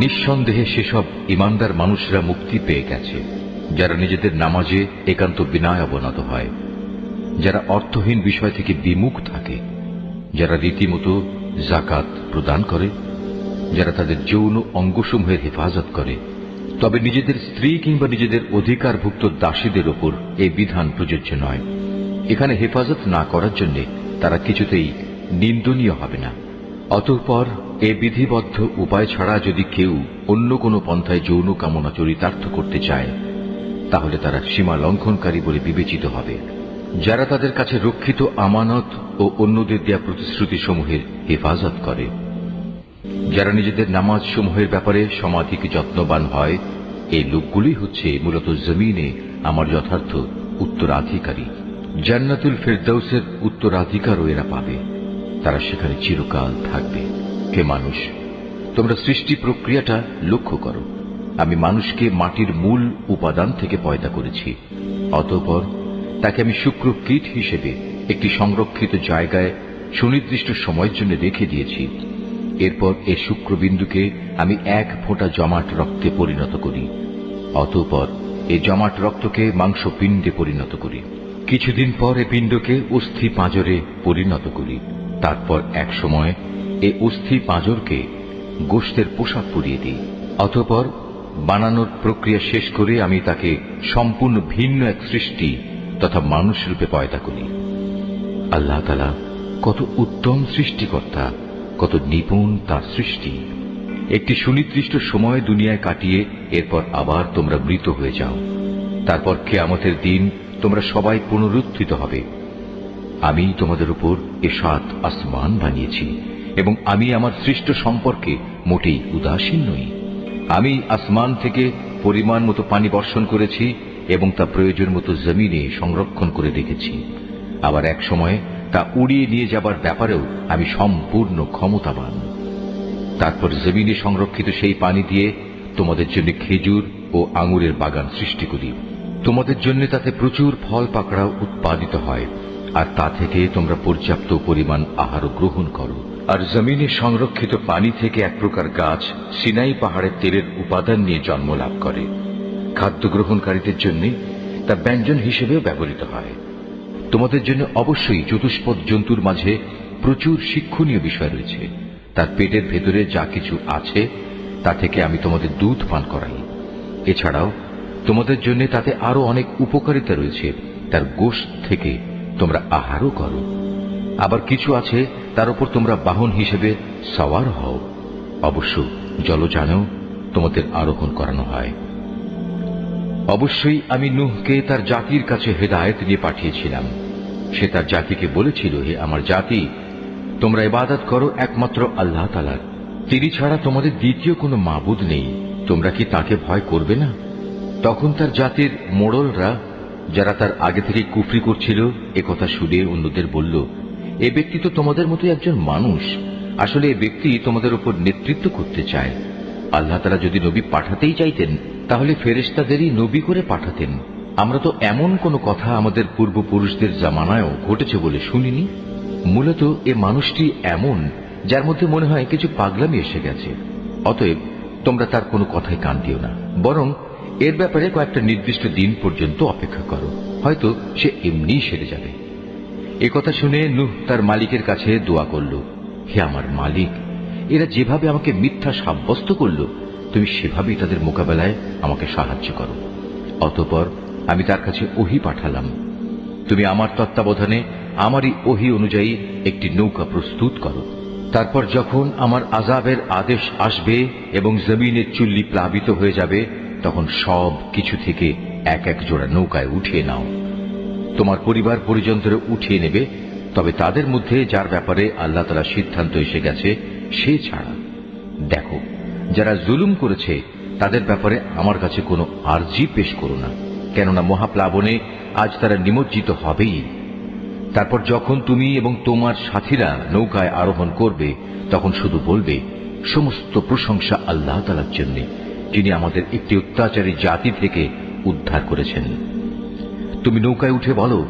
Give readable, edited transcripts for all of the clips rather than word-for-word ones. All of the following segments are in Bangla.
নিঃসন্দেহে সেসব ইমানদার মানুষরা মুক্তি পেয়ে গেছে যারা নিজেদের নামাজে একান্ত বিনয় অবনত হয়, যারা অর্থহীন বিষয় থেকে বিমুখ থাকে, যারা রীতিমতো যাকাত প্রদান করে, যারা তাদের যৌন অঙ্গসমূহের হেফাজত করে। তবে নিজেদের স্ত্রী কিংবা নিজেদের অধিকারভুক্ত দাসীদের ওপর এই বিধান প্রযোজ্য নয়। এখানে হেফাজত না করার জন্য তারা কিছুতেই নিন্দনীয় হবে না। অতঃপর এ বিধিবদ্ধ উপায় ছাড়া যদি কেউ অন্য কোনো পন্থায় যৌন কামনা চরিতার্থ করতে চায়, তাহলে তারা সীমা লঙ্ঘনকারী বলে বিবেচিত হবে। যারা তাদের কাছে রক্ষিত আমানত ও অন্যদের দেয়া প্রতিশ্রুতি সমূহের হেফাজত করে, যারা নিজেদের নামাজ সমূহের ব্যাপারে সমাধিক যত্নবান হয়, এই লোকগুলোই হচ্ছে মূলত জমিনে আমার যথার্থ উত্তরাধিকারী। জান্নাতুল ফেরদাউসের উত্তরাধিকারও এরা পাবে, তারা সেখানে চিরকাল থাকবে। হে মানুষ, তোমরা সৃষ্টি প্রক্রিয়াটা লক্ষ্য করো। আমি মানুষকে মাটির মূল উপাদান থেকে পয়দা করেছি, অতঃপর তাকে আমি শুক্র কীট হিসেবে একটি সংরক্ষিত জায়গায় সুনির্দিষ্ট সময়ের জন্য রেখে দিয়েছি। এরপর এই শুক্রবিন্দুকে আমি এক ফোঁটা জমাট রক্তে পরিণত করি, অতঃপর এই জমাট রক্তকে মাংসপিণ্ডে পরিণত করি। কিছুদিন পর এই পিণ্ডকে অস্থি পাঁজরে পরিণত করি। তারপর এক সময় এই অস্থি পাঁজরকে গোশতের পোশাক পরিয়ে দিই। অতঃপর বানানোর প্রক্রিয়া শেষ করে আমি তাকে সম্পূর্ণ ভিন্ন এক সৃষ্টি তথা মানুষ রূপে পয়দা করি। আল্লাহ তাআলা কত উত্তম সৃষ্টিকর্তা, কত নিপুণ তার সৃষ্টি। একটি সুনির্দিষ্ট সময় দুনিয়ায় কাটিয়ে এরপর আবার তোমরা মৃত হয়ে যাও। তারপর কিয়ামতের দিন তোমরা সবাই পুনরুত্থিত হবে। আমি তোমাদের উপর এ 7 আসমান বানিয়েছি এবং আমি আমার সৃষ্ট সম্পর্কে মোটেই উদাসীন নই। আমি আসমান থেকে পরিমাণ মতো পানি বর্ষণ করেছি এবং তা প্রয়োজন মতো জমিনে সংরক্ষণ করে রেখেছি। আবার এক সময় তা উড়িয়ে নিয়ে যাবার ব্যাপারেও আমি সম্পূর্ণ ক্ষমতাবান। তারপর জমিনে সংরক্ষিত সেই পানি দিয়ে তোমাদের জন্য খেজুর ও আঙুরের বাগান সৃষ্টি করি। তোমাদের জন্য তাতে প্রচুর ফল পাকড়াও উৎপাদিত হয়, আর তা থেকে তোমরা পর্যাপ্ত পরিমাণ আহারও গ্রহণ করো। আর জমিনে সংরক্ষিত পানি থেকে এক প্রকার গাছ সিনাই পাহাড়ের তেলের উপাদান নিয়ে জন্ম লাভ করে। খাদ্য গ্রহণকারীদের জন্য তা ব্যঞ্জন হিসেবেও ব্যবহৃত হয়। তোমাদের জন্য অবশ্যই চতুষ্পদ জন্তুর মাঝে প্রচুর শিক্ষণীয় বিষয় রয়েছে। তার পেটের ভেতরে যা কিছু আছে তা থেকে আমি তোমাদের দুধ পান করাই। এছাড়াও তোমাদের জন্য তাতে আরো অনেক উপকারিতা রয়েছে। তার গোশত থেকে তোমরা আহারও করো। আবার কিছু আছে তার উপর তোমরা বাহন হিসেবে সওয়ার হও। অবশ্য জলযানেও তোমাদের আরোহণ করানো হয়। অবশ্যই আমি নূহকে তার জাতির কাছে হেদায়েত নিয়ে পাঠিয়েছিলাম। সে তার জাতিকে বলেছিল, হে আমার জাতি, তোমরা ইবাদত করো একমাত্র আল্লাহ তাআলার। তিনি ছাড়া তোমাদের দ্বিতীয় কোনো মাবুদ নেই। তোমরা কি তাকে ভয় করবে না? তখন তার জাতির মোড়লরা, যারা তার আগে থেকে কুফরি করছিল, একথা শুনে অন্যদের বলল, এ ব্যক্তি তো তোমাদের মতো একজন মানুষ। আসলে এ ব্যক্তি তোমাদের উপর নেতৃত্ব করতে চায়। আল্লাহ তাআলা যদি নবী পাঠাতেই চাইতেন তাহলে ফেরেশতাদেরই নবী করে পাঠাতেন। আমরা তো এমন কোন কথা আমাদের পূর্বপুরুষদের জামানায়ও ঘটেছে বলে শুনিনি। মূলত এ মানুষটি এমন যার মধ্যে মনে হয় কিছু পাগলামি এসে গেছে। অতএব তোমরা তার কোনো কথাই কান দিও না, বরং এর ব্যাপারে কয়েকটা নির্দিষ্ট দিন পর্যন্ত অপেক্ষা করো, হয়তো সে এমনিই সেরে যাবে। একথা শুনে নূহ তার মালিকের কাছে দোয়া করল, হে আমার মালিক, এরা যেভাবে আমাকে মিথ্যা সাব্যস্ত করল, তুমি সেভাবেই তাদের মোকাবেলায় আমাকে সাহায্য করো। অতঃপর আমি তার কাছে ওহী পাঠালাম, তুমি আমার তত্ত্বাবধানে আমারই ওহী অনুযায়ী একটি নৌকা প্রস্তুত করো। তারপর যখন আমার আযাবের আদেশ আসবে এবং জমিনের চুল্লি প্লাবিত হয়ে যাবে, তখন সব কিছু থেকে এক এক জোড়া নৌকায় উঠিয়ে নাও। তোমার পরিবার পরিজনদের উঠিয়ে নেবে, তবে তাদের মধ্যে যার ব্যাপারে আল্লাহ তাআলা সিদ্ধান্ত এসে গেছে সে ছাড়া। দেখো, যারা জুলুম করেছে তাদের ব্যাপারে আমার কাছে কোনো আরজি পেশ করো না, কেননা মহাপ্লাবনে আজ তারা নিমজ্জিত হবেই। তারপর যখন তুমি এবং তোমার সাথীরা নৌকায় আরোহণ করবে, তখন শুধু বলবে, সমস্ত প্রশংসা আল্লাহ তাআলার জন্য, যিনি আমাদের একটি অত্যাচারী জাতি থেকে উদ্ধার করেছেন। তুমি নৌকায় উঠে বলো,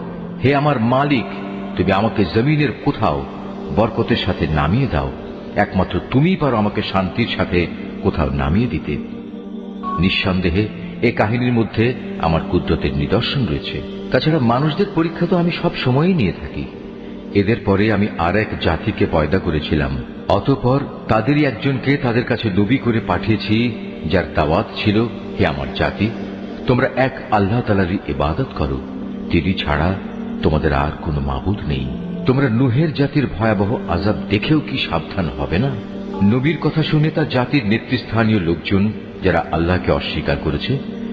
হে আমার মালিক, তুমি আমাকে জমিনের কোথাও বরকতের সাথে নামিয়ে দাও। একমাত্র তুমিই পারো আমাকে শান্তির সাথে কোথাও নামিয়ে দিতে। নিঃসন্দেহে এ কাহিনীর মধ্যে আমার কুদরতের নিদর্শন রয়েছে। তাছাড়া মানুষদের পরীক্ষা তো আমি সব সময়ই নিয়ে থাকি। এদের পরে আমি আর এক জাতিকে পয়দা করেছিলাম, অতঃপর তাদেরই একজনকে তাদের কাছে নবী করে পাঠিয়েছি, যার দাওয়াত ছিল, হে আমার জাতি, তোমরা এক আল্লাহ তাআলারই ইবাদত করো, তিনি ছাড়া তোমাদের আর কোনো মাবুদ নেই। তোমরা নূহের জাতির ভয়াবহ আযাব দেখেও কি সাবধান হবে না? নবীর কথা শুনে তার জাতির নেতৃস্থানীয় লোকজন, যারা আল্লাহকে অস্বীকার করেছে,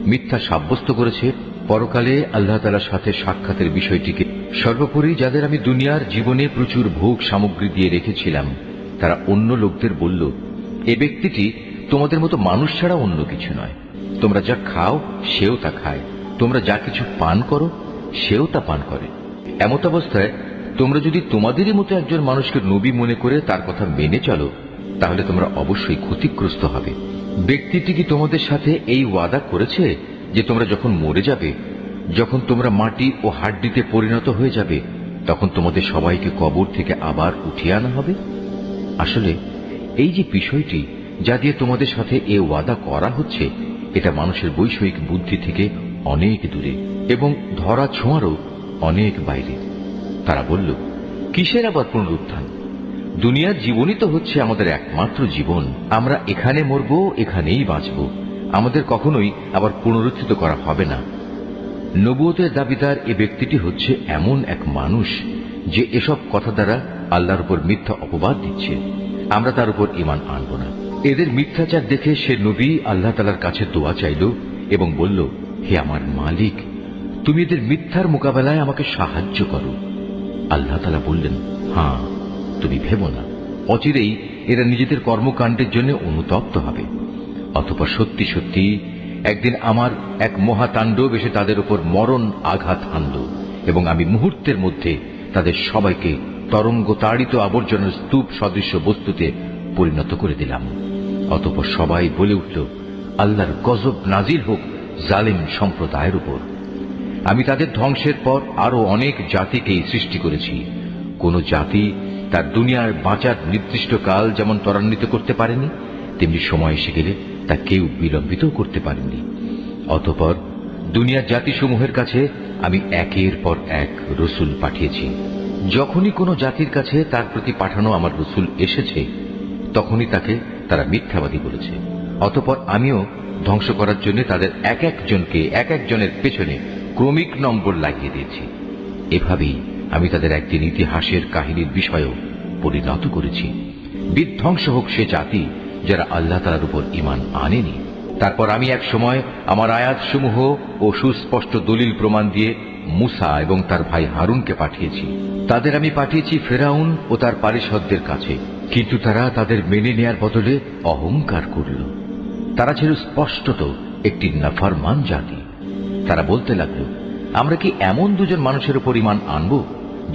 মিথ্যা সাব্যস্ত করেছে, পরকালে আল্লাহ তাআলার সাথে সাক্ষাতের বিষয়টিকে, সর্বোপরি যাদের আমি দুনিয়ার জীবনে প্রচুর ভোগ সামগ্রী দিয়ে রেখেছিলাম, তারা অন্য লোকদের বলল, এ ব্যক্তিটি তোমাদের মতো মানুষ ছাড়া অন্য কিছু নয়। তোমরা যা খাও সেও তা খায়, তোমরা যা কিছু পান করো সেও তা পান করে। এমত অবস্থায় তোমরা যদি তোমাদেরই মতো একজন মানুষকে নবী মনে করে তার কথা মেনে চলো, তাহলে তোমরা অবশ্যই ক্ষতিগ্রস্ত হবে। ব্যক্তিটি কি তোমাদের সাথে এই ওয়াদা করেছে যে তোমরা যখন মরে যাবে, যখন তোমরা মাটি ও হাড্ডিতে পরিণত হয়ে যাবে, তখন তোমাদের সবাইকে কবর থেকে আবার উঠিয়ে আনা হবে? আসলে এই যে বিষয়টি যা দিয়ে তোমাদের সাথে এ ওয়াদা করা হচ্ছে, এটা মানুষের বৈষয়িক বুদ্ধি থেকে অনেক দূরে এবং ধরা ছোঁয়ারও অনেক বাইরে। তারা বলল, কিসের আবার পুনরুত্থান? দুনিয়ার জীবনই তো হচ্ছে আমাদের একমাত্র জীবন। আমরা এখানে মরব, এখানেই বাঁচব, আমাদের কখনোই আবার পুনরুত্থিত করা হবে না। নবুয়তের দাবিদার এ ব্যক্তিটি হচ্ছে এমন এক মানুষ যে এসব কথা দ্বারা আল্লাহর উপর মিথ্যা অপবাদ দিচ্ছে। আমরা তার উপর ঈমান আনব না। এদের মিথ্যাচার দেখে সে নবী আল্লাহ তাআলার কাছে দোয়া চাইল এবং বলল, হে আমার মালিক, তুমি এদের মিথ্যার মোকাবেলায় আমাকে সাহায্য করো। আল্লাহ তাআলা বললেন, হ্যাঁ, তুমি ভেবো না, অচিরেই এরা নিজেদের কর্মকাণ্ডের জন্য অনুতপ্ত হবে। অতঃপর সত্যি সত্যি একদিন আমার এক মহাতাণ্ডব এসে তাদের উপর মরণ আঘাত হানল এবং আমি মুহূর্তের মধ্যে তাদের সবাইকে তরঙ্গ তাড়িত আবর্জনার স্তূপ সদৃশ্য বস্তুতে পরিণত করে দিলাম। অতঃপর সবাই বলে উঠল, আল্লাহর গজব নাজিল হোক জালিম সম্প্রদায়ের উপর। আমি তাদের ধ্বংসের পর আরো অনেক জাতিকেই সৃষ্টি করেছি। কোন জাতি তার দুনিয়ার বাঁচার নির্দিষ্ট কাল যেমন ত্বরান্বিত করতে পারেনি, তেমনি সময় এসে গেলে তা কেউ বিলম্বিত করতে পারেনি। অতঃপর দুনিয়ার জাতিসমূহের কাছে আমি একের পর এক রসুল পাঠিয়েছি। যখনই কোনো জাতির কাছে তার প্রতি পাঠানো আমার রসুল এসেছে, তখনই তাকে তারা মিথ্যাবাদী বলেছে। অতঃপর আমিও ধ্বংস করার জন্য তাদের এক একজনকে এক একজনের পেছনে ক্রমিক নম্বর লাগিয়ে দিয়েছি। এভাবেই আমি তাদের একদিন ইতিহাসের কাহিনীর বিষয়েও পরিণত করেছি। বিধ্বংস হোক সে জাতি যারা আল্লাহ তাআলার উপর ঈমান আনেনি। তারপর আমি এক সময় আমার আয়াতসমূহ ও সুস্পষ্ট দলিল প্রমাণ দিয়ে মুসা এবং তার ভাই হারুনকে পাঠিয়েছি। তাদের আমি পাঠিয়েছি ফেরাউন ও তার পারিষদদের কাছে, কিন্তু তারা তাদের মেনে নেয়ার বদলে অহংকার করল। তারা ছিল স্পষ্টত একটি নাফরমান জাতি। তারা বলতে লাগলো, আমরা কি এমন দুজন মানুষের উপর ঈমান আনব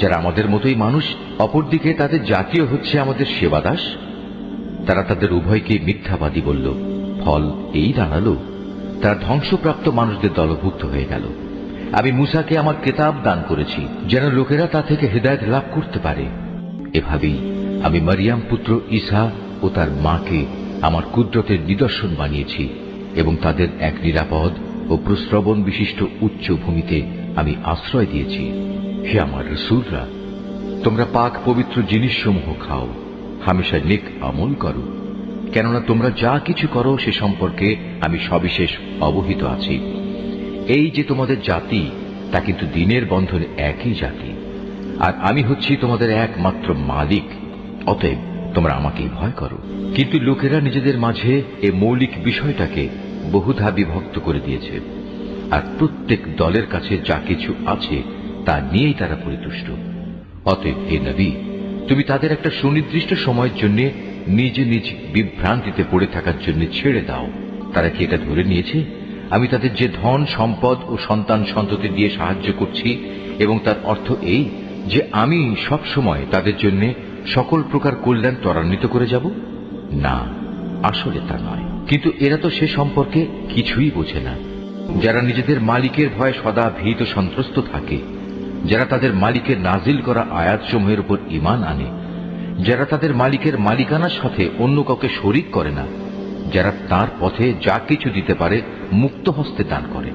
যারা আমাদের মতোই মানুষ, অপরদিকে তাদের জাতীয় হচ্ছে আমাদের সেবাদাস? তারা তাদের উভয়কে মিথ্যাবাদী বলল। ফল এই দাঁড়ালো, তারা ধ্বংসপ্রাপ্ত মানুষদের দলভুক্ত হয়ে গেল। আমি মুসাকে আমার কিতাব দান করেছি যেন লোকেরা তা থেকে হেদায়েত লাভ করতে পারে। এভাবেই আমি মারিয়াম পুত্র ঈসা ও তার মাকে আমার কুদরতের নিদর্শন বানিয়েছি এবং তাদের এক নিরাপদ ও প্রশ্রবণ বিশিষ্ট উচ্চ ভূমিতে আমি আশ্রয় দিয়েছি। হে আমার রাসূলরা, তোমরা পাক পবিত্র জিনিসসমূহ খাও, হামেশা নেক আমল করো, কেননা তোমরা যা কিছু করো সে সম্পর্কে আমি সবিশেষ অবহিত আছি। এই যে তোমাদের জাতি, তা কিন্তু দিনের বন্ধনে একই জাতি, আর আমি হচ্ছি তোমাদের একমাত্র মালিক। অতএব তোমরা আমাকেই ভয় করো। কিন্তু লোকেরা নিজেদের মাঝে এ মৌলিক বিষয়টাকে বহুধা বিভক্ত করে দিয়েছে, আর প্রত্যেক দলের কাছে যা কিছু আছে তা নিয়েই তারা পরিতুষ্ট। অতএব হে নবী, তুমি তাদের একটা সুনির্দিষ্ট সময়ের জন্য নিজ নিজ বিভ্রান্তিতে পড়ে থাকার জন্য ছেড়ে দাও। তারা কি এটা ধরে নিয়েছে আমি তাদের যে ধন সম্পদ ও সন্তান সন্ততি দিয়ে সাহায্য করছি এবং তার অর্থ এই যে আমি সব সময় তাদের জন্য সকল প্রকার কল্যাণ ত্বরান্বিত করে যাব? না, আসলে তা নয়। কিন্তু এরা তো সে সম্পর্কে কিছুই বোঝে না। যারা নিজেদের মালিকের ভয়ে সদা ভীত সন্ত্রস্ত থাকে, যারা তাদের মালিকের নাজিল করা আয়াতসমূহের উপর ঈমান আনে, যারা তাদের মালিকের মালিকানার সাথে অন্য কাউকে শরীক করে না, যারা তার পথে যা কিছু দিতে পারে মুক্ত হস্তে দান করে,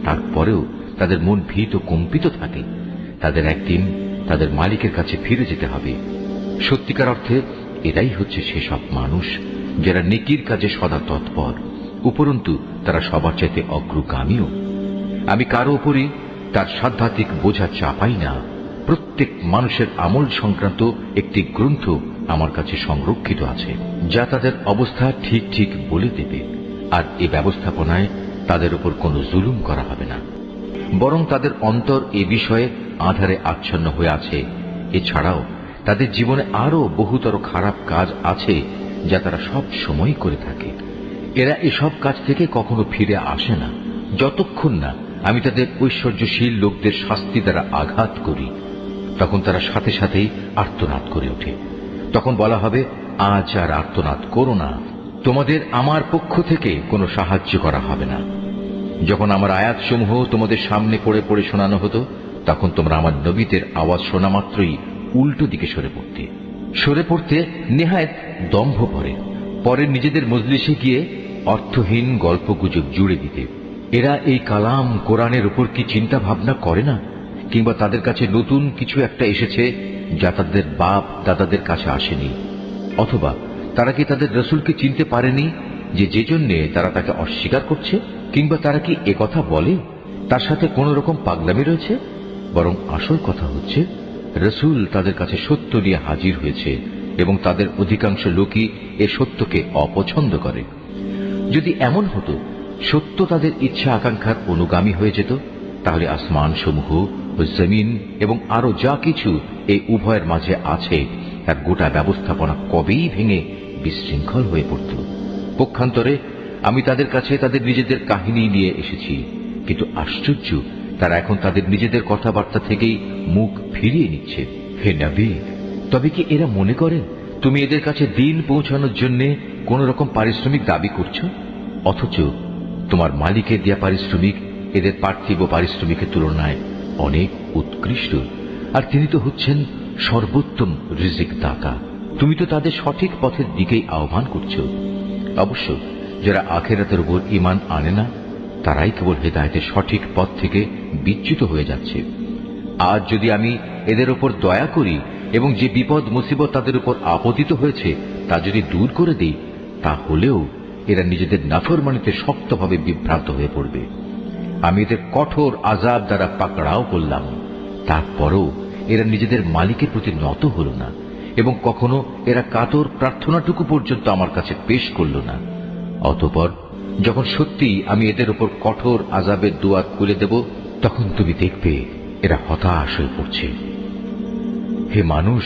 তারপরেও তাদের মন ভীত কম্পিত থাকে। তাদের একদিন তাদের মালিকের কাছে ফিরে যেতে হবে। সত্যিকার অর্থে এরাই হচ্ছে সেসব মানুষ যারা নেকির কাজে সদা তৎপর, উপরন্তু তারা সবার চাইতে অগ্রগামীও। আমি কারো উপরই তার সাধ্যাত্মিক বোঝা চাপাই না। প্রত্যেক মানুষের আমল সংক্রান্ত একটি গ্রন্থ আমার কাছে সংরক্ষিত আছে, যা তাদের অবস্থা ঠিক ঠিক বলে দেবে। আর এ ব্যবস্থাপনায় তাদের উপর কোনো জুলুম করা হবে না, বরং তাদের অন্তর এ বিষয়ে আঁধারে আচ্ছন্ন হয়ে আছে। এছাড়াও তাদের জীবনে আরো বহুতর খারাপ কাজ আছে যা তারা সব সময় করে থাকে। এরা এসব কাজ থেকে কখনো ফিরে আসে না, যতক্ষণ না আমি তাদের ঐশ্বর্যশীল লোকদের শাস্তি দ্বারা আঘাত করি। তখন তারা সাথে সাথেই আর্তনাদ করে ওঠে। তখন বলা হবে, আজ আর আর্তনাদ করো না, তোমাদের আমার পক্ষ থেকে কোনো সাহায্য করা হবে না। যখন আমার আয়াতসমূহ তোমাদের সামনে পড়ে পড়ে শোনানো হতো, তখন তোমরা আমার নবীদের আওয়াজ শোনা মাত্রই উল্টো দিকে সরে পড়তে নেহায়েত দম্ভ পরে নিজেদের মজলিসে গিয়ে অর্থহীন গল্পগুজব জুড়ে দিতে। এরা এই কালাম কোরআনের উপর কি চিন্তা ভাবনা করে না? কিংবা তাদের কাছে নতুন কিছু একটা এসেছে যা তাদের বাপ দাদাদের কাছে আসেনি? অথবা তারা কি তাদের রসুলকে চিনতে পারেনি যে জন্যে তারা তাকে অস্বীকার করছে? কিংবা তারা কি একথা বলে তার সাথে কোন রকম পাগলামি রয়েছে? বরং আসল কথা হচ্ছে, রসুল তাদের কাছে সত্য নিয়ে হাজির হয়েছে এবং তাদের অধিকাংশ লোকই এ সত্যকে অপছন্দ করে। যদি এমন হতো সত্য তাদের ইচ্ছা আকাঙ্ক্ষার অনুগামী হয়ে যেত, তাহলে আসমান সমূহ ও জমিন এবং আরো যা কিছু এই উভয়ের মাঝে আছে তার গোটা ব্যবস্থাপনা কবেই ভেঙে বিশৃঙ্খল হয়ে পড়ত। পক্ষান্তরে আমি তাদের কাছে তাদের নিজেদের কাহিনী নিয়ে এসেছি, কিন্তু আশ্চর্য, তারা এখন তাদের নিজেদের কথাবার্তা থেকেই মুখ ফিরিয়ে নিচ্ছে। হে নবী, তবে কি এরা মনে করে তুমি এদের কাছে দিন পৌঁছানোর জন্য কোন রকম পারিশ্রমিক দাবি করছো? অথচ তোমার মালিকের দেয়া পারিশ্রমিক এদের পার্থিব পারিশ্রমিকের তুলনায় অনেক উৎকৃষ্ট, আর তিনি তো হচ্ছেন সর্বোত্তম রিজিক দাতা। তুমি তো তাদের সঠিক পথের দিকেই আহ্বান করছো। অবশ্য যারা আখিরাতের উপর ঈমান আনে না, তারাই কেবল হেদায়েতের সঠিক পথ থেকে বিচ্যুত হয়ে যাচ্ছে। আজ যদি আমি এদের উপর দয়া করি এবং যে বিপদ মুসিবত তাদের উপর আপতিত হয়েছে তা যদি দূর করে দিই, তাহলেও এরা নিজেদের নাফরমানিতে শক্তভাবে বিভ্রান্ত হয়ে পড়বে। আমি এদের কঠোর আযাব দ্বারা পাকড়াও করলাম, তারপরও এরা নিজেদের মালিকের প্রতি নত হল না এবং কখনো এরা কাতর প্রার্থনাটুকু পর্যন্ত আমার কাছে পেশ করল না। অতঃপর যখন সত্যি আমি এদের উপর কঠোর আযাবের দুয়ার খুলে দেব, তখন তুমি দেখবে এরা হতাশ হয়ে পড়ছে। হে মানুষ,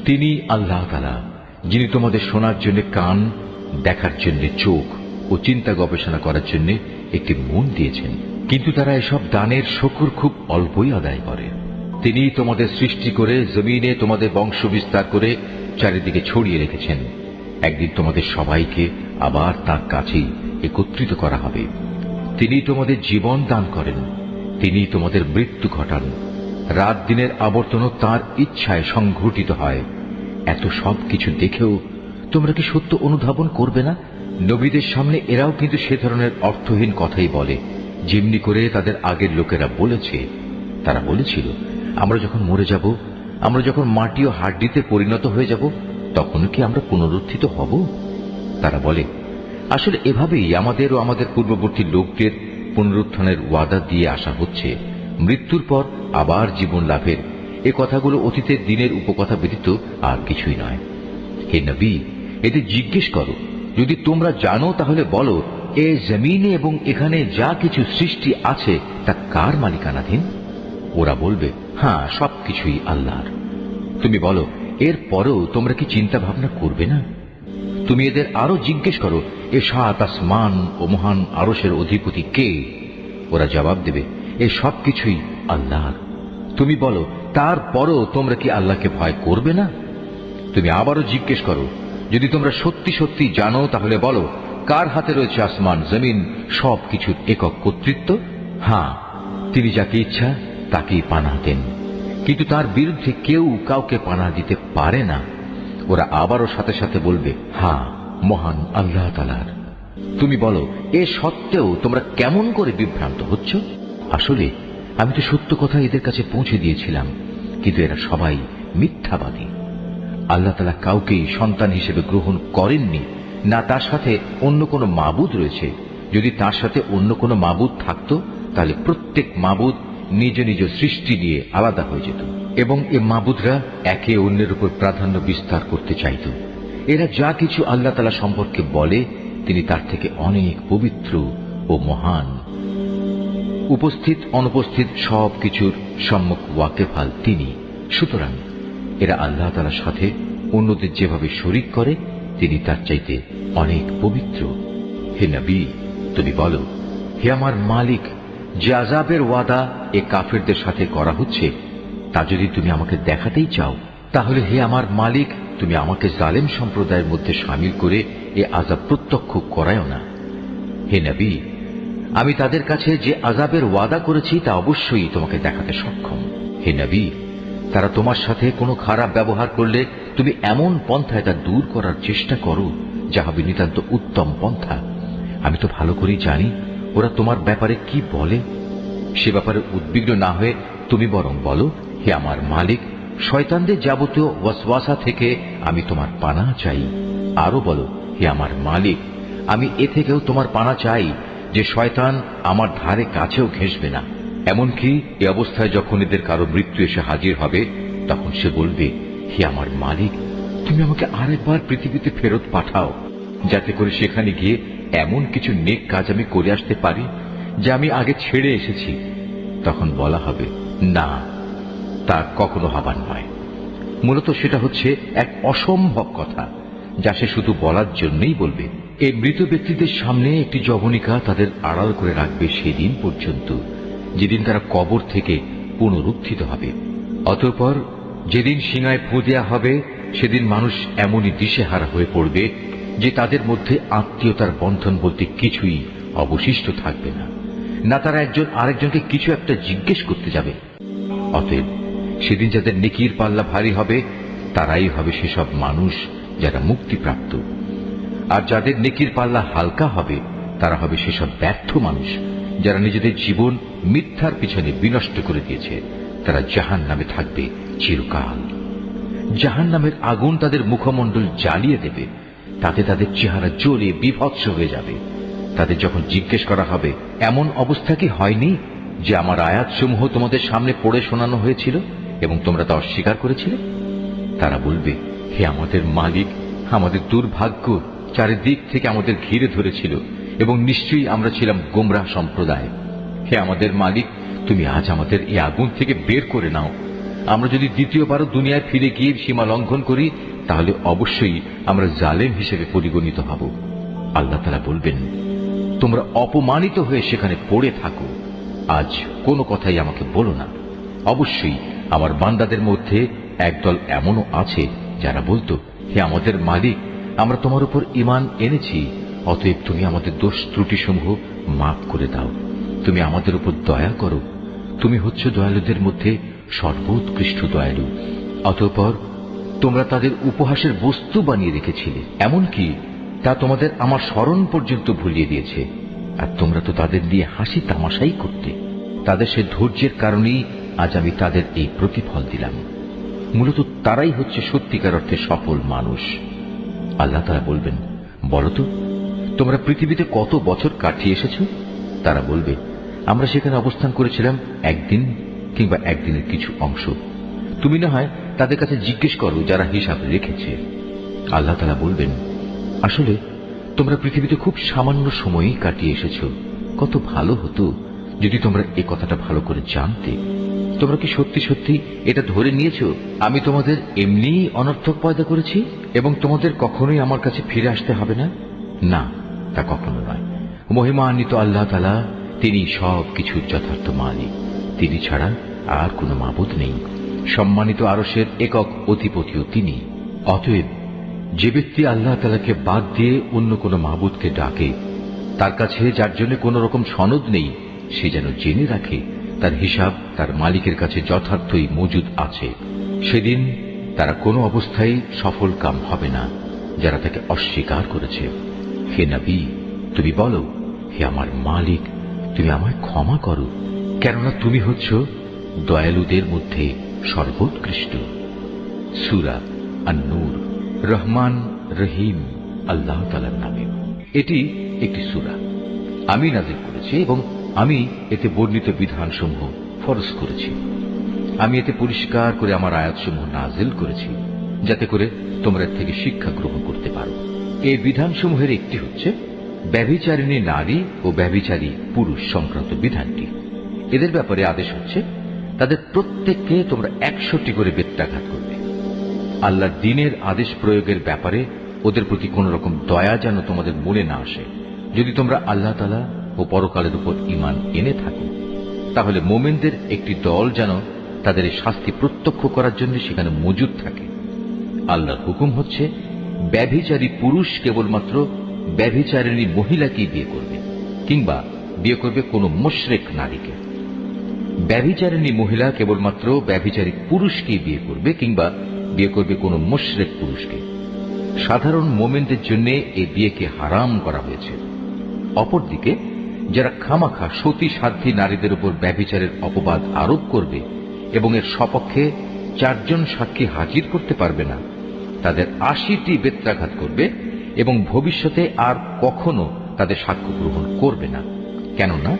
তিনি আল্লাহ তাআলা, যিনি তোমাদের শোনার জন্য কান, দেখার জন্য চোখ ও চিন্তা গবেষণা করার জন্য একটি মন দিয়েছেন। কিন্তু তারা এসব দানের শুকর খুব অল্পই আদায় করে। তিনি তোমাদের সৃষ্টি করে জমিনে তোমাদের বংশ বিস্তার করে চারিদিকে ছড়িয়ে রেখেছেন। একদিন তোমাদের সবাইকে আবার তার কাছেই একত্রিত করা হবে। তিনি তোমাদের জীবন দান করেন, তিনি তোমাদের মৃত্যু ঘটান। রাত দিনের আবর্তনও তাঁর ইচ্ছায় সংঘটিত হয়। এত সব কিছু দেখেও তোমরা কি সত্য অনুধাবন করবে না? নবীদের সামনে এরাও কিন্তু সে ধরনের অর্থহীন কথাই বলে, যেমনি করে তাদের আগের লোকেরা বলেছে। তারা বলেছিল, আমরা যখন মরে যাব, আমরা যখন মাটি ও হাড্ডিতে পরিণত হয়ে যাব, তখন কি আমরা পুনরুত্থিত হব? তারা বলে, আসলে এভাবেই আমাদের ও আমাদের পূর্ববর্তী লোকদের পুনরুত্থানের ওয়াদা দিয়ে আসা হচ্ছে, মৃত্যুর পর আবার জীবন লাভের। এ কথাগুলো অতীতের দিনের উপকথা ব্যতীত আর কিছুই নয়। হে নবী, এদের জিজ্ঞেস করো, যদি তোমরা জানো তাহলে বলো, এ জমিনে এবং এখানে যা কিছু সৃষ্টি আছে তা কার মালিকানাধীন? ওরা বলবে, হ্যাঁ, সবকিছুই আল্লাহর। তুমি বলো, এর পরেও তোমরা কি চিন্তা ভাবনা করবে না? তুমি এদের আরো জিজ্ঞেস করো, এ সাত আসমান ও মহান আরশের অধিপতি কে? ওরা জবাব দেবে, এ সবকিছুই আল্লাহর। তুমি বলো, তারপরও তোমরা কি আল্লাহকে ভয় করবে না? তুমি আবারও জিজ্ঞেস করো, যদি তোমরা সত্যি সত্যি জানো তাহলে বলো, কার হাতে রয়েছে আসমান জমিন সবকিছুর একক কর্তৃত্ব? হ্যাঁ, তিনি যাকে ইচ্ছা তাকেই পানাহ দেন, কিন্তু তার বিরুদ্ধে কেউ কাউকে পানাহ দিতে পারে না। ওরা আবারও সাথে সাথে বলবে, হ্যাঁ, মহান আল্লাহ তাআলার। তুমি বলো, এ সত্ত্বেও তোমরা কেমন করে বিভ্রান্ত হচ্ছ? আসলে আমি তো সত্য কথা এদের কাছে পৌঁছে দিয়েছিলাম, কিন্তু এরা সবাই মিথ্যাবাদী। আল্লাহ তাআলা কাউকেই সন্তান হিসেবে গ্রহণ করেননি, না তার সাথে অন্য কোনো মাবুদ রয়েছে। যদি তার সাথে অন্য কোনো মাবুদ থাকতো, তাহলে প্রত্যেক মাবুদ নিজ নিজ সৃষ্টি নিয়ে আলাদা হয়ে যেত, এবং এ মাবুদরা একে অন্যের উপর প্রাধান্য বিস্তার করতে চাইত। এরা যা কিছু আল্লাহ তাআলা সম্পর্কে বলে, তিনি তার থেকে অনেক পবিত্র ও মহান। উপস্থিত অনুপস্থিত সব কিছুর সম্মুখ ওয়াকেফাল তিনি। সুতরাং এরা আল্লাহ তাআলার সাথে অন্যদের যেভাবে শরীক করে, তিনি তার চাইতে অনেক পবিত্র। হে নবী, তুমি বলো, হে আমার মালিক, যে আযাবের ওয়াদা এ কাফেরদের সাথে করা হচ্ছে, তা যদি তুমি আমাকে দেখাতেই চাও, তাহলে হে আমার মালিক, তুমি আমাকে জালেম সম্প্রদায়ের মধ্যে শামিল করে এ আযাব প্রত্যক্ষ করায়ও না। হে নবী, আমি তাদের কাছে যে আযাবের ওয়াদা করেছি তা অবশ্যই তোমাকে দেখাতে সক্ষম। হে নবী, তারা তোমার সাথে কোনো খারাপ ব্যবহার করলে তুমি এমন পন্থায় তা দূর করার চেষ্টা করো যা হবে নিতান্ত উত্তম পন্থা। আমি তো ভালো করেই জানি ওরা তোমার ব্যাপারে কি বলে। সে ব্যাপারে উদ্বিগ্ন না হয়ে তুমি বরং বলো, হে আমার মালিক, শয়তানদের যাবতীয় ওয়াসওয়াসা থেকে আমি তোমার পানাহ চাই। আরো বলো, হে আমার মালিক, আমি এ থেকেও তোমার পানাহ চাই যে শয়তান আমার ধারে কাছেও ঘেঁষবে না। এমনকি এ অবস্থায় যখন এদের কারো মৃত্যু এসে হাজির হবে, তখন সে বলবে, হে আমার মালিক, তুমি আমাকে আরেকবার পৃথিবীতে ফেরত পাঠাও, যাতে করে সেখানে গিয়ে এমন কিছু নেক কাজ আমি করে আসতে পারি যা আমি আগে ছেড়ে এসেছি। তখন বলা হবে, না, তা কখনো হবার নয়। মূলত সেটা হচ্ছে এক অসম্ভব কথা, যা সে শুধু বলার জন্যই বলবে। এই মৃত ব্যক্তিদের সামনে একটি যবনিকা তাদের আড়াল করে রাখবে সেদিন পর্যন্ত, যেদিন তারা কবর থেকে পুনরুত্থিত হবে। অতঃপর যেদিন সিঙায় ফু দেয়া হবে, সেদিন মানুষ এমনই দিশেহারা হয়ে পড়বে যে তাদের মধ্যে আত্মীয়তার বন্ধন বলতে কিছুই অবশিষ্ট থাকবে না। না তারা একজন আরেকজনকে কিছু একটা জিজ্ঞেস করতে যাবে। অতএব সেদিন যাদের নেকির পাল্লা ভারী হবে, তারাই হবে সেসব মানুষ যারা মুক্তিপ্রাপ্ত। আর যাদের নেকির পাল্লা হালকা হবে, তারা হবে সেসব ব্যর্থ মানুষ যারা নিজেদের জীবন মিথ্যার পিছনে বিনষ্ট করে দিয়েছে। তারা জাহান্নামে থাকবে চিরকাল। জাহান্নামের আগুন তাদের মুখমণ্ডল জ্বালিয়ে দেবে, তাতে তাদের চেহারা জ্বলে বিভৎস হয়ে যাবে। তাদের যখন জিজ্ঞেস করা হবে, এমন অবস্থা কি হয়নি যে আমার আয়াতসমূহ তোমাদের সামনে পড়ে শোনানো হয়েছিল এবং তোমরা তা অস্বীকার করেছিলে? তারা বলবে, হে আমাদের মালিক, আমাদের দুর্ভাগ্য চারিদিক থেকে আমাদের ঘিরে ধরেছিল এবং নিশ্চয়ই আমরা ছিলাম গোমরাহ সম্প্রদায়। হে আমাদের মালিক, তুমি আজ আমাদের এই আগুন থেকে বের করে নাও। আমরা যদি দ্বিতীয়বারও দুনিয়ায় ফিরে গিয়ে সীমা লঙ্ঘন করি, তাহলে অবশ্যই আমরা জালেম হিসেবে পরিগণিত হব। আল্লাহ তাআলা বলবেন, তোমরা অপমানিত হয়ে সেখানে পড়ে থাকো, আজ কোনো কথাই আমাকে বলো না। অবশ্যই আমার বান্দাদের মধ্যে একদল এমনও আছে যারা বলতো, হে আমাদের মালিক, আমরা তোমার উপর ঈমান এনেছি, অতএব তুমি আমাদের দোষ ত্রুটিসমূহ মাফ করে দাও। তুমি আমাদের উপর দয়া করো, তুমি হচ্ছ দয়ালুদের মধ্যে সর্বোৎকৃষ্ট দয়ালু। অতঃপর তোমরা তাদের উপহাসের বস্তু বানিয়ে রেখেছিলে, এমনকি তা তোমাদের আমার স্মরণ পর্যন্ত ভুলিয়ে দিয়েছে। আর তোমরা তো তাদের দিয়ে হাসি তামাশাই করতে। তাদের সে ধৈর্যের কারণেই আজ আমি তাদের এই প্রতিফল দিলাম। মূলত তারাই হচ্ছে সত্যিকার অর্থে সফল মানুষ। আল্লাহ তাআলা বলবেন, বলতো তোমরা পৃথিবীতে কত বছর কাটিয়ে এসেছো? তারা বলবে, আমরা সেখানে অবস্থান করেছিলাম একদিন কিংবা একদিনের কিছু অংশ। তুমি না হয় তাদের কাছে জিজ্ঞেস করো যারা হিসাব রেখেছে। আল্লাহ তাআলা বলবেন, আসলে তোমরা পৃথিবীতে খুব সামান্য সময়ই কাটিয়ে এসেছো। কত ভালো হতো যদি তোমরা এই কথাটা ভালো করে জানতে। তোমরা কি সত্যি সত্যি এটা ধরে নিয়েছো আমি তোমাদের এমনিই অনর্থক পয়দা করেছি এবং তোমাদের কখনোই আমার কাছে ফিরে আসতে হবে না? না, তা কখনো নয়। মহিমান্বিত আল্লাহ তাআলা, তিনি সব কিছুর যথার্থ মালিক। তিনি ছাড়া আর কোনো মাবুদ নেই। সম্মানিত আরশের একক অধিপতিও তিনি। অতএব যে ব্যক্তি আল্লাহ তাআলাকে বাদ দিয়ে অন্য কোনো মাবুদকে ডাকে, তার কাছে যার জন্য কোন রকম সনদ নেই, সে যেন জেনে রাখে তার হিসাব তার মালিকের কাছে যথার্থই মজুদ আছে। সেদিন তারা কোনো অবস্থায় সফল কাম হবে না যারা তাকে অস্বীকার করেছে। হে নবী, তুমি বলো, হে আমার মালিক, তুমি আমায় ক্ষমা করো, কেননা তুমি হচ্ছ দয়ালুদের মধ্যে সর্বোৎকৃষ্ট। সূরা আন-নূর, রহমান রহিম আল্লাহ তাআলার নামে। এটি একটি সূরা, আমি নাযিল করেছি এবং আমি এতে বর্ণিত বিধানসমূহ ফরজ করেছি। আমি এতে পরিষ্কার করে আমার আয়াতসমূহ নাযিল করেছি, যাতে করে তোমরা এর থেকে শিক্ষা গ্রহণ করতে পারো। এই বিধানসমূহের একটি হচ্ছে ব্যভিচারিণী নারী ও ব্যভিচারী পুরুষ সংক্রান্ত বিধানটি। এদের ব্যাপারে আদেশ হচ্ছে তাদের প্রত্যেককে তোমরা 100টি করে বেত্রাঘাত করবে। আল্লাহর দ্বীনের আদেশ প্রয়োগের ব্যাপারে ওদের প্রতি কোন রকম দয়া যেন তোমাদের মনে না আসে। যদি তোমরা আল্লাহ তাআলা ও পরকালের উপর ঈমান এনে থাকো, তাহলে মুমিনদের একটি দল যেন তাদের এই শাস্তি প্রত্যক্ষ করার জন্য সেখানে মজুদ থাকে। আল্লাহর হুকুম হচ্ছে ব্যভিচারী পুরুষ কেবলমাত্র ব্যভিচারিণী মহিলাকেই বিয়ে করবে, কিংবা বিয়ে করবে কোনো মুশরিক নারীকে। ব্যভিচারিণী মহিলা কেবলমাত্র ব্যভিচারী পুরুষকেই বিয়ে করবে, কিংবা বিয়ে করবে কোনো মুশরিক পুরুষকে। সাধারণ মোমেনদের জন্য এই বিয়েকে হারাম করা হয়েছে। অপরদিকে যারা খামাখা সতী সাধ্বী নারীদের উপর ব্যভিচারের অপবাদ আরোপ করবে এবং এর সপক্ষে 4 জন সাক্ষী হাজির করতে পারবে না, তাদের 80টি বেত্রাঘাত করবে এবং ভবিষ্যতে আর কখনো তাদের সাক্ষ্য গ্রহণ করবে না, কেননা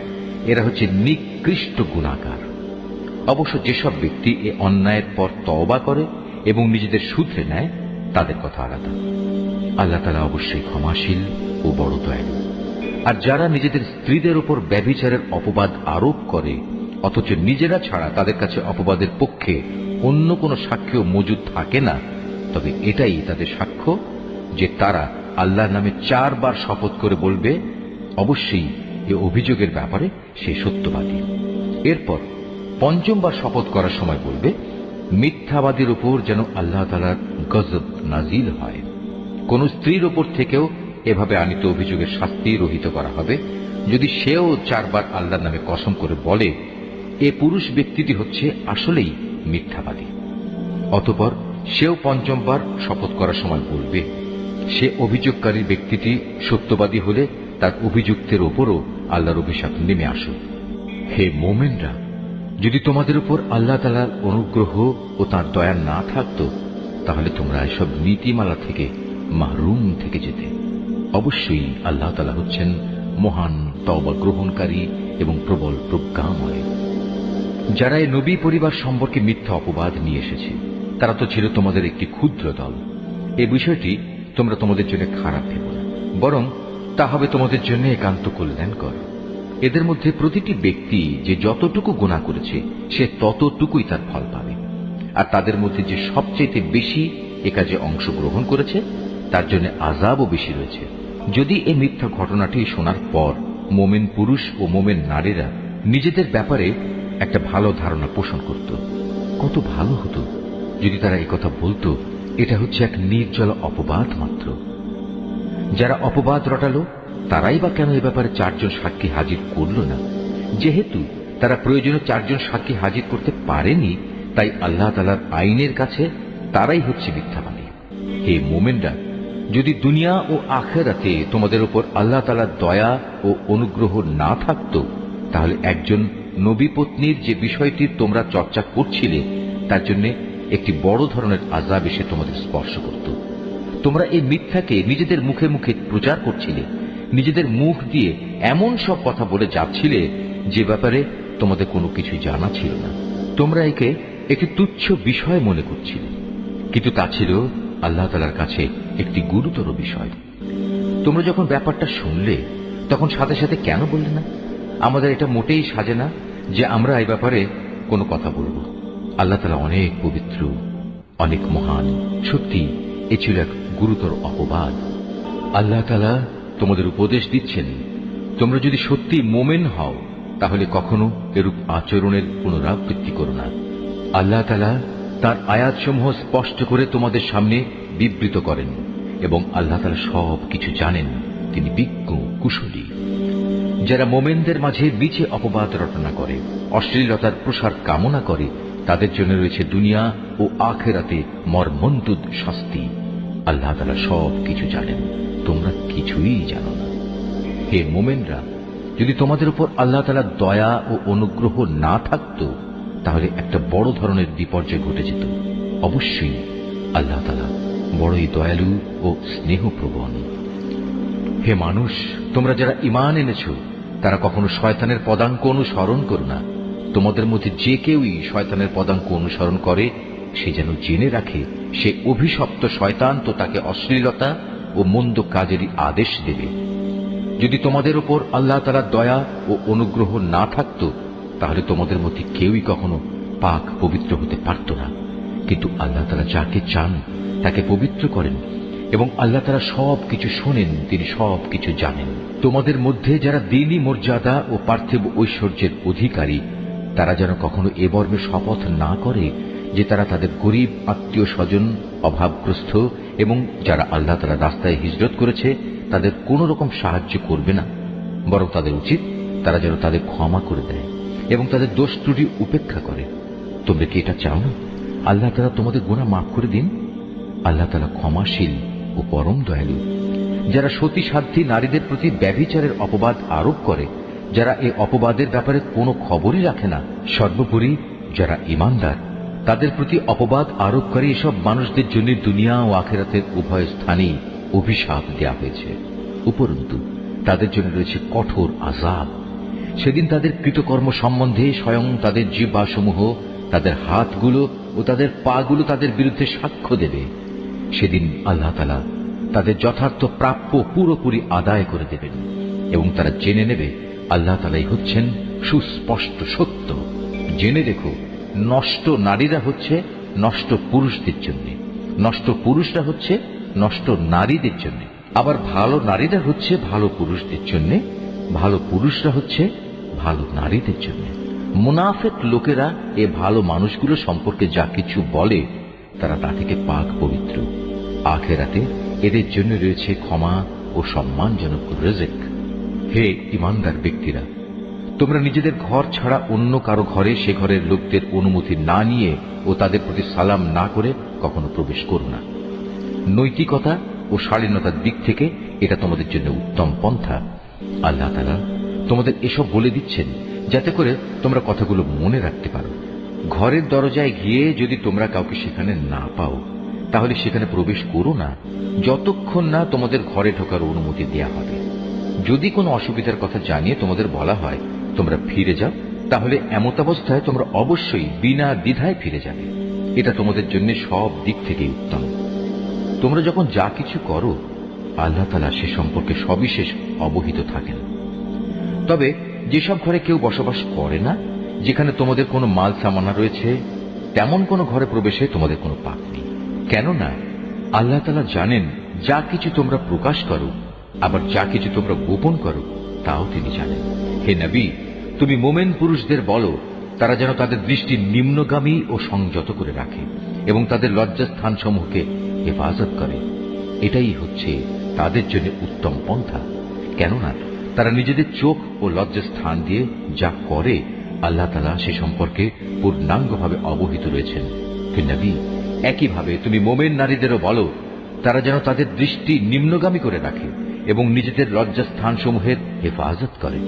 এরা হচ্ছে নিকৃষ্ট গুনাহগার। অবশ্য যেসব ব্যক্তি এ অন্যায়ের পর তওবা করে এবং নিজেদের শুধরে নেয়, তাদের কথা আলাদা। আল্লাহ তাআলা অবশ্যই ক্ষমাশীল ও বড় দয়ালু। আর যারা নিজেদের স্ত্রীদের উপর ব্যভিচারের অপবাদ আরোপ করে অথচ নিজেরা ছাড়া তাদের কাছে অপবাদের পক্ষে অন্য কোনো সাক্ষ্য মজুদ থাকে না, তবে এটাই তাদের সাক্ষ্য যে তারা আল্লাহর নামে 4 বার শপথ করে বলবে, অবশ্যই এ অভিযোগের ব্যাপারে সে সত্যবাদী। এরপর 5ম বার শপথ করার সময় বলবে, মিথ্যাবাদীর উপর যেন আল্লাহ তাআলার গজব নাজিল হয়। কোন স্ত্রীর উপর থেকেও এভাবে আনিত অভিযোগের শাস্তি রহিত করা হবে যদি সেও 4 বার আল্লাহর নামে কসম করে বলে এ পুরুষ ব্যক্তিটি হচ্ছে আসলেই মিথ্যাবাদী। অতঃপর সেও 5ম বার শপথ করার সময় বলবে, সে অভিযোগকারী ব্যক্তিটি সত্যবাদী হলে তার অভিযুক্তের উপরও আল্লাহর অভিশাপ নেমে আসুক। হে মুমিনরা, যদি তোমাদের উপর আল্লাহ তাআলার অনুগ্রহ ও তাঁর দয়া না থাকত, তাহলে তোমরা এসব নীতিমালা থেকে মাহরুম থেকে যেতে। অবশ্যই আল্লাহ তাআলা হচ্ছেন মহান তওবা গ্রহণকারী এবং প্রবল প্রজ্ঞাময়। যারা এই নবী পরিবার সম্পর্কে মিথ্যা অপবাদ নিয়ে এসেছে, তারা তো ছিল তোমাদের একটি ক্ষুদ্র দল। এই বিষয়টি তোমরা তোমাদের জন্য খারাপ ভেবো না, বরং তা হবে তোমাদের জন্য একান্ত কল্যাণকর। এদের মধ্যে প্রতিটি ব্যক্তি যে যতটুকু গুনাহ করেছে সে ততটুকুই তার ফল পাবে। আর তাদের মধ্যে যে সবচেয়ে বেশি এ কাজে অংশগ্রহণ করেছে তার জন্য আযাবও বেশি রয়েছে। যদি এই মিথ্যা ঘটনাটি শোনার পর মোমেন পুরুষ ও মোমেন নারীরা নিজেদের ব্যাপারে একটা ভালো ধারণা পোষণ করত, কত ভালো হতো যদি তারা একথা বলতো, এটা হচ্ছে এক নির্জল অপবাদ মাত্র। যারা অপবাদ রটালো তারাই বা কেন এ ব্যাপারে 4 জন সাক্ষী হাজির করল না? যেহেতু তারা প্রয়োজনে 4 জন সাক্ষী হাজির করতে পারেনি, তাই আল্লাহ তাআলার আইনের কাছে তারাই হচ্ছে মিথ্যাবাদী। হে মুমিনরা, যদি দুনিয়া ও আখিরাতে তোমাদের উপর আল্লাহ তাআলার দয়া ও অনুগ্রহ না থাকত, তাহলে একজন নবী পত্নীর যে বিষয়টি তোমরা চর্চা করছিলে তার জন্য একটি বড় ধরনের আযাব এসে তোমাদের স্পর্শ করত। তোমরা এই মিথ্যাকে নিজেদের মুখে মুখে প্রচার করছিলে, নিজেদের মুখ দিয়ে এমন সব কথা বলে যাচ্ছিলে যে ব্যাপারে তোমাদের কোনো কিছু জানা ছিল না। তোমরা একে একটি তুচ্ছ বিষয় মনে করছিলে, কিন্তু তা ছিল আল্লাহ তাআলার কাছে একটি গুরুতর বিষয়। তোমরা যখন ব্যাপারটা শুনলে তখন সাথে সাথে কেন বললে না, আমাদের এটা মোটেই সাজে না যে আমরা এই ব্যাপারে কোনো কথা বলবো? আল্লাহ তাআলা অনেক পবিত্র, অনেক মহান। সত্যি এ ছিল এক গুরুতর অপবাদ। আল্লাহ তাআলা তোমাদের উপদেশ দিচ্ছেন, তোমরা যদি সত্যি মোমেন হও তাহলে কখনো এরূপ আচরণের পুনরাবৃত্তি করো না। আল্লাহ তাআলা তার আয়াতসমূহ স্পষ্ট করে তোমাদের সামনে বিবৃত করেন এবং আল্লাহ তাআলা সব কিছু জানেন, তিনি বিজ্ঞ কুশলী। যারা মোমেনদের মাঝে মিছে অপবাদ রটনা করে, অশ্লীলতার প্রসার কামনা করে, তাদের জন্য রয়েছে দুনিয়া ও আখিরাতে মর্মন্তুদ শাস্তি। আল্লাহ তাআলা সব কিছু জানেন, তোমরা কিছুই জানো না। হে মোমেনরা, যদি তোমাদের উপর আল্লাহ তাআলার দয়া ও অনুগ্রহ না থাকত, তাহলে একটা বড় ধরনের বিপর্যয় ঘটে যেত। অবশ্যই আল্লাহ তাআলা বড়ই দয়ালু ও স্নেহপ্রবণ। হে মানুষ, তোমরা যারা ঈমান এনেছ, তারা কখনো শয়তানের পদাঙ্ক অনুসরণ করো না। তোমাদের মধ্যে যে কেউই শয়তানের পদাঙ্ক অনুসরণ করে, সে যেন জেনে রাখে সে অভিশপ্ত শয়তান তো তাকে অশ্লীলতা ও মন্দ কাজেরই আদেশ দেবে। যদি তোমাদের উপর আল্লাহ তাআলার দয়া ও অনুগ্রহ না থাকত, তাহলে তোমাদের মধ্যে কেউই কখনো পাক পবিত্র হতে পারত না। কিন্তু আল্লাহ তাআলা যাকে চান তাকে পবিত্র করেন, এবং আল্লাহ তাআলা সবকিছু শোনেন, তিনি সবকিছু জানেন। তোমাদের মধ্যে যারা দ্বীনি মর্যাদা ও পার্থিব ঐশ্বর্যের অধিকারী, তারা যেন কখনো এ মর্মে শপথ না করে যে তারা তাদের গরিব আত্মীয় স্বজন, অভাবগ্রস্ত এবং যারা আল্লাহ তাআলার রাস্তায় হিজরত করেছে তাদের কোন রকম সাহায্য করবে না। বরং তাদের উচিত তারা যেন তাদের ক্ষমা করে দেয় এবং তাদের দোষ ত্রুটি উপেক্ষা করে। তোমরা কি এটা চাও না আল্লাহ তাআলা তোমাদের গুনাহ মাফ করে দিন? আল্লাহ তাআলা ক্ষমাশীল ও পরম দয়ালু। যারা সতী সাধ্বী নারীদের প্রতি ব্যভিচারের অপবাদ আরোপ করে, যারা এই অপবাদের ব্যাপারে কোনো খবরই রাখে না, সর্বোপরি যারা ঈমানদার, তাদের প্রতি অপবাদ আরোপকারী এসব মানুষদের জন্য দুনিয়া ও আখিরাতের উভয় স্থানেই অভিশাপ দেয়া হয়েছে। উপরন্তু তাদের জন্য রয়েছে কঠোর আযাব। সেদিন তাদের কৃতকর্ম সম্বন্ধে স্বয়ং তাদের জিহ্বাসমূহ, তাদের হাতগুলো ও তাদের পাগুলো তাদের বিরুদ্ধে সাক্ষ্য দেবে। সেদিন আল্লাহ তাআলা তাদের যথার্থ প্রাপ্য পুরোপুরি আদায় করে দেবেন এবং তারা জেনে নেবে আল্লাহ তাআলাই হচ্ছেন সুস্পষ্ট সত্য। জেনে রেখো, নষ্ট নারীরা হচ্ছে নষ্ট পুরুষদের জন্য, নষ্ট পুরুষরা হচ্ছে নষ্ট নারীদের জন্য, আবার ভালো নারীরা হচ্ছে ভালো পুরুষদের জন্য, ভালো পুরুষরা হচ্ছে ভালো নারীদের জন্য। মুনাফিক লোকেরা এ ভালো মানুষগুলো সম্পর্কে যা কিছু বলে, তারা তা থেকে পাক পবিত্র। আখিরাতে এদের জন্য রয়েছে ক্ষমা ও সম্মানজনক রিজিক। হে ঈমানদার ব্যক্তিরা, তোমরা নিজেদের ঘর ছাড়া অন্য কারো ঘরে সে ঘরের লোকদের অনুমতি না নিয়ে ও তাদের প্রতি সালাম না করে কখনো প্রবেশ করো না। নৈতিকতা ও শালীনতার দিক থেকে এটা তোমাদের জন্য উত্তম পন্থা। আল্লাহ তাআলা তোমাদের এসব বলে দিচ্ছেন যাতে করে তোমরা কথাগুলো মনে রাখতে পারো। ঘরের দরজায় গিয়ে যদি তোমরা কাউকে সেখানে না পাও, তাহলে সেখানে প্রবেশ করো না যতক্ষণ না তোমাদের ঘরে ঢোকার অনুমতি দেয়া হবে। যদি কোনো অসুবিধার কথা জানিয়ে তোমাদের বলা হয় তোমরা ফিরে যাও, তাহলে এমতাবস্থায় তোমরা অবশ্যই বিনা দ্বিধায় ফিরে যাবে। এটা তোমাদের জন্য সব দিক থেকে উত্তম। তোমরা যখন যা কিছু করো, আল্লাহ তাআলা সে সম্পর্কে সবিশেষ অবহিত থাকেন। তবে যেসব ঘরে কেউ বসবাস করে না, যেখানে তোমাদের কোনো মাল সামানা রয়েছে, তেমন কোনো ঘরে প্রবেশে তোমাদের কোনো পাপ নেই। কেননা আল্লাহ তাআলা জানেন যা কিছু তোমরা প্রকাশ করো, আবার যা কিছু তোমরা গোপন করো তাও তিনি জানেন। হে নবী, তুমি মোমেন পুরুষদের বলো তারা যেন তাদের দৃষ্টি নিম্নগামী ও সংযত করে রাখে এবং তাদের লজ্জাস্থানসমূহকে হেফাজত করে। এটাই হচ্ছে তাদের জন্য উত্তম পন্থা। কেননা তারা নিজেদের চোখ ও লজ্জাস্থান দিয়ে যা করে, আল্লাহ তাআলা সে সম্পর্কে পূর্ণাঙ্গভাবে অবহিত রয়েছেন। হে নবী, একইভাবে তুমি মোমেন নারীদেরও বলো তারা যেন তাদের দৃষ্টি নিম্নগামী করে রাখে এবং নিজেদের লজ্জাস্থানসমূহের হেফাজত করে।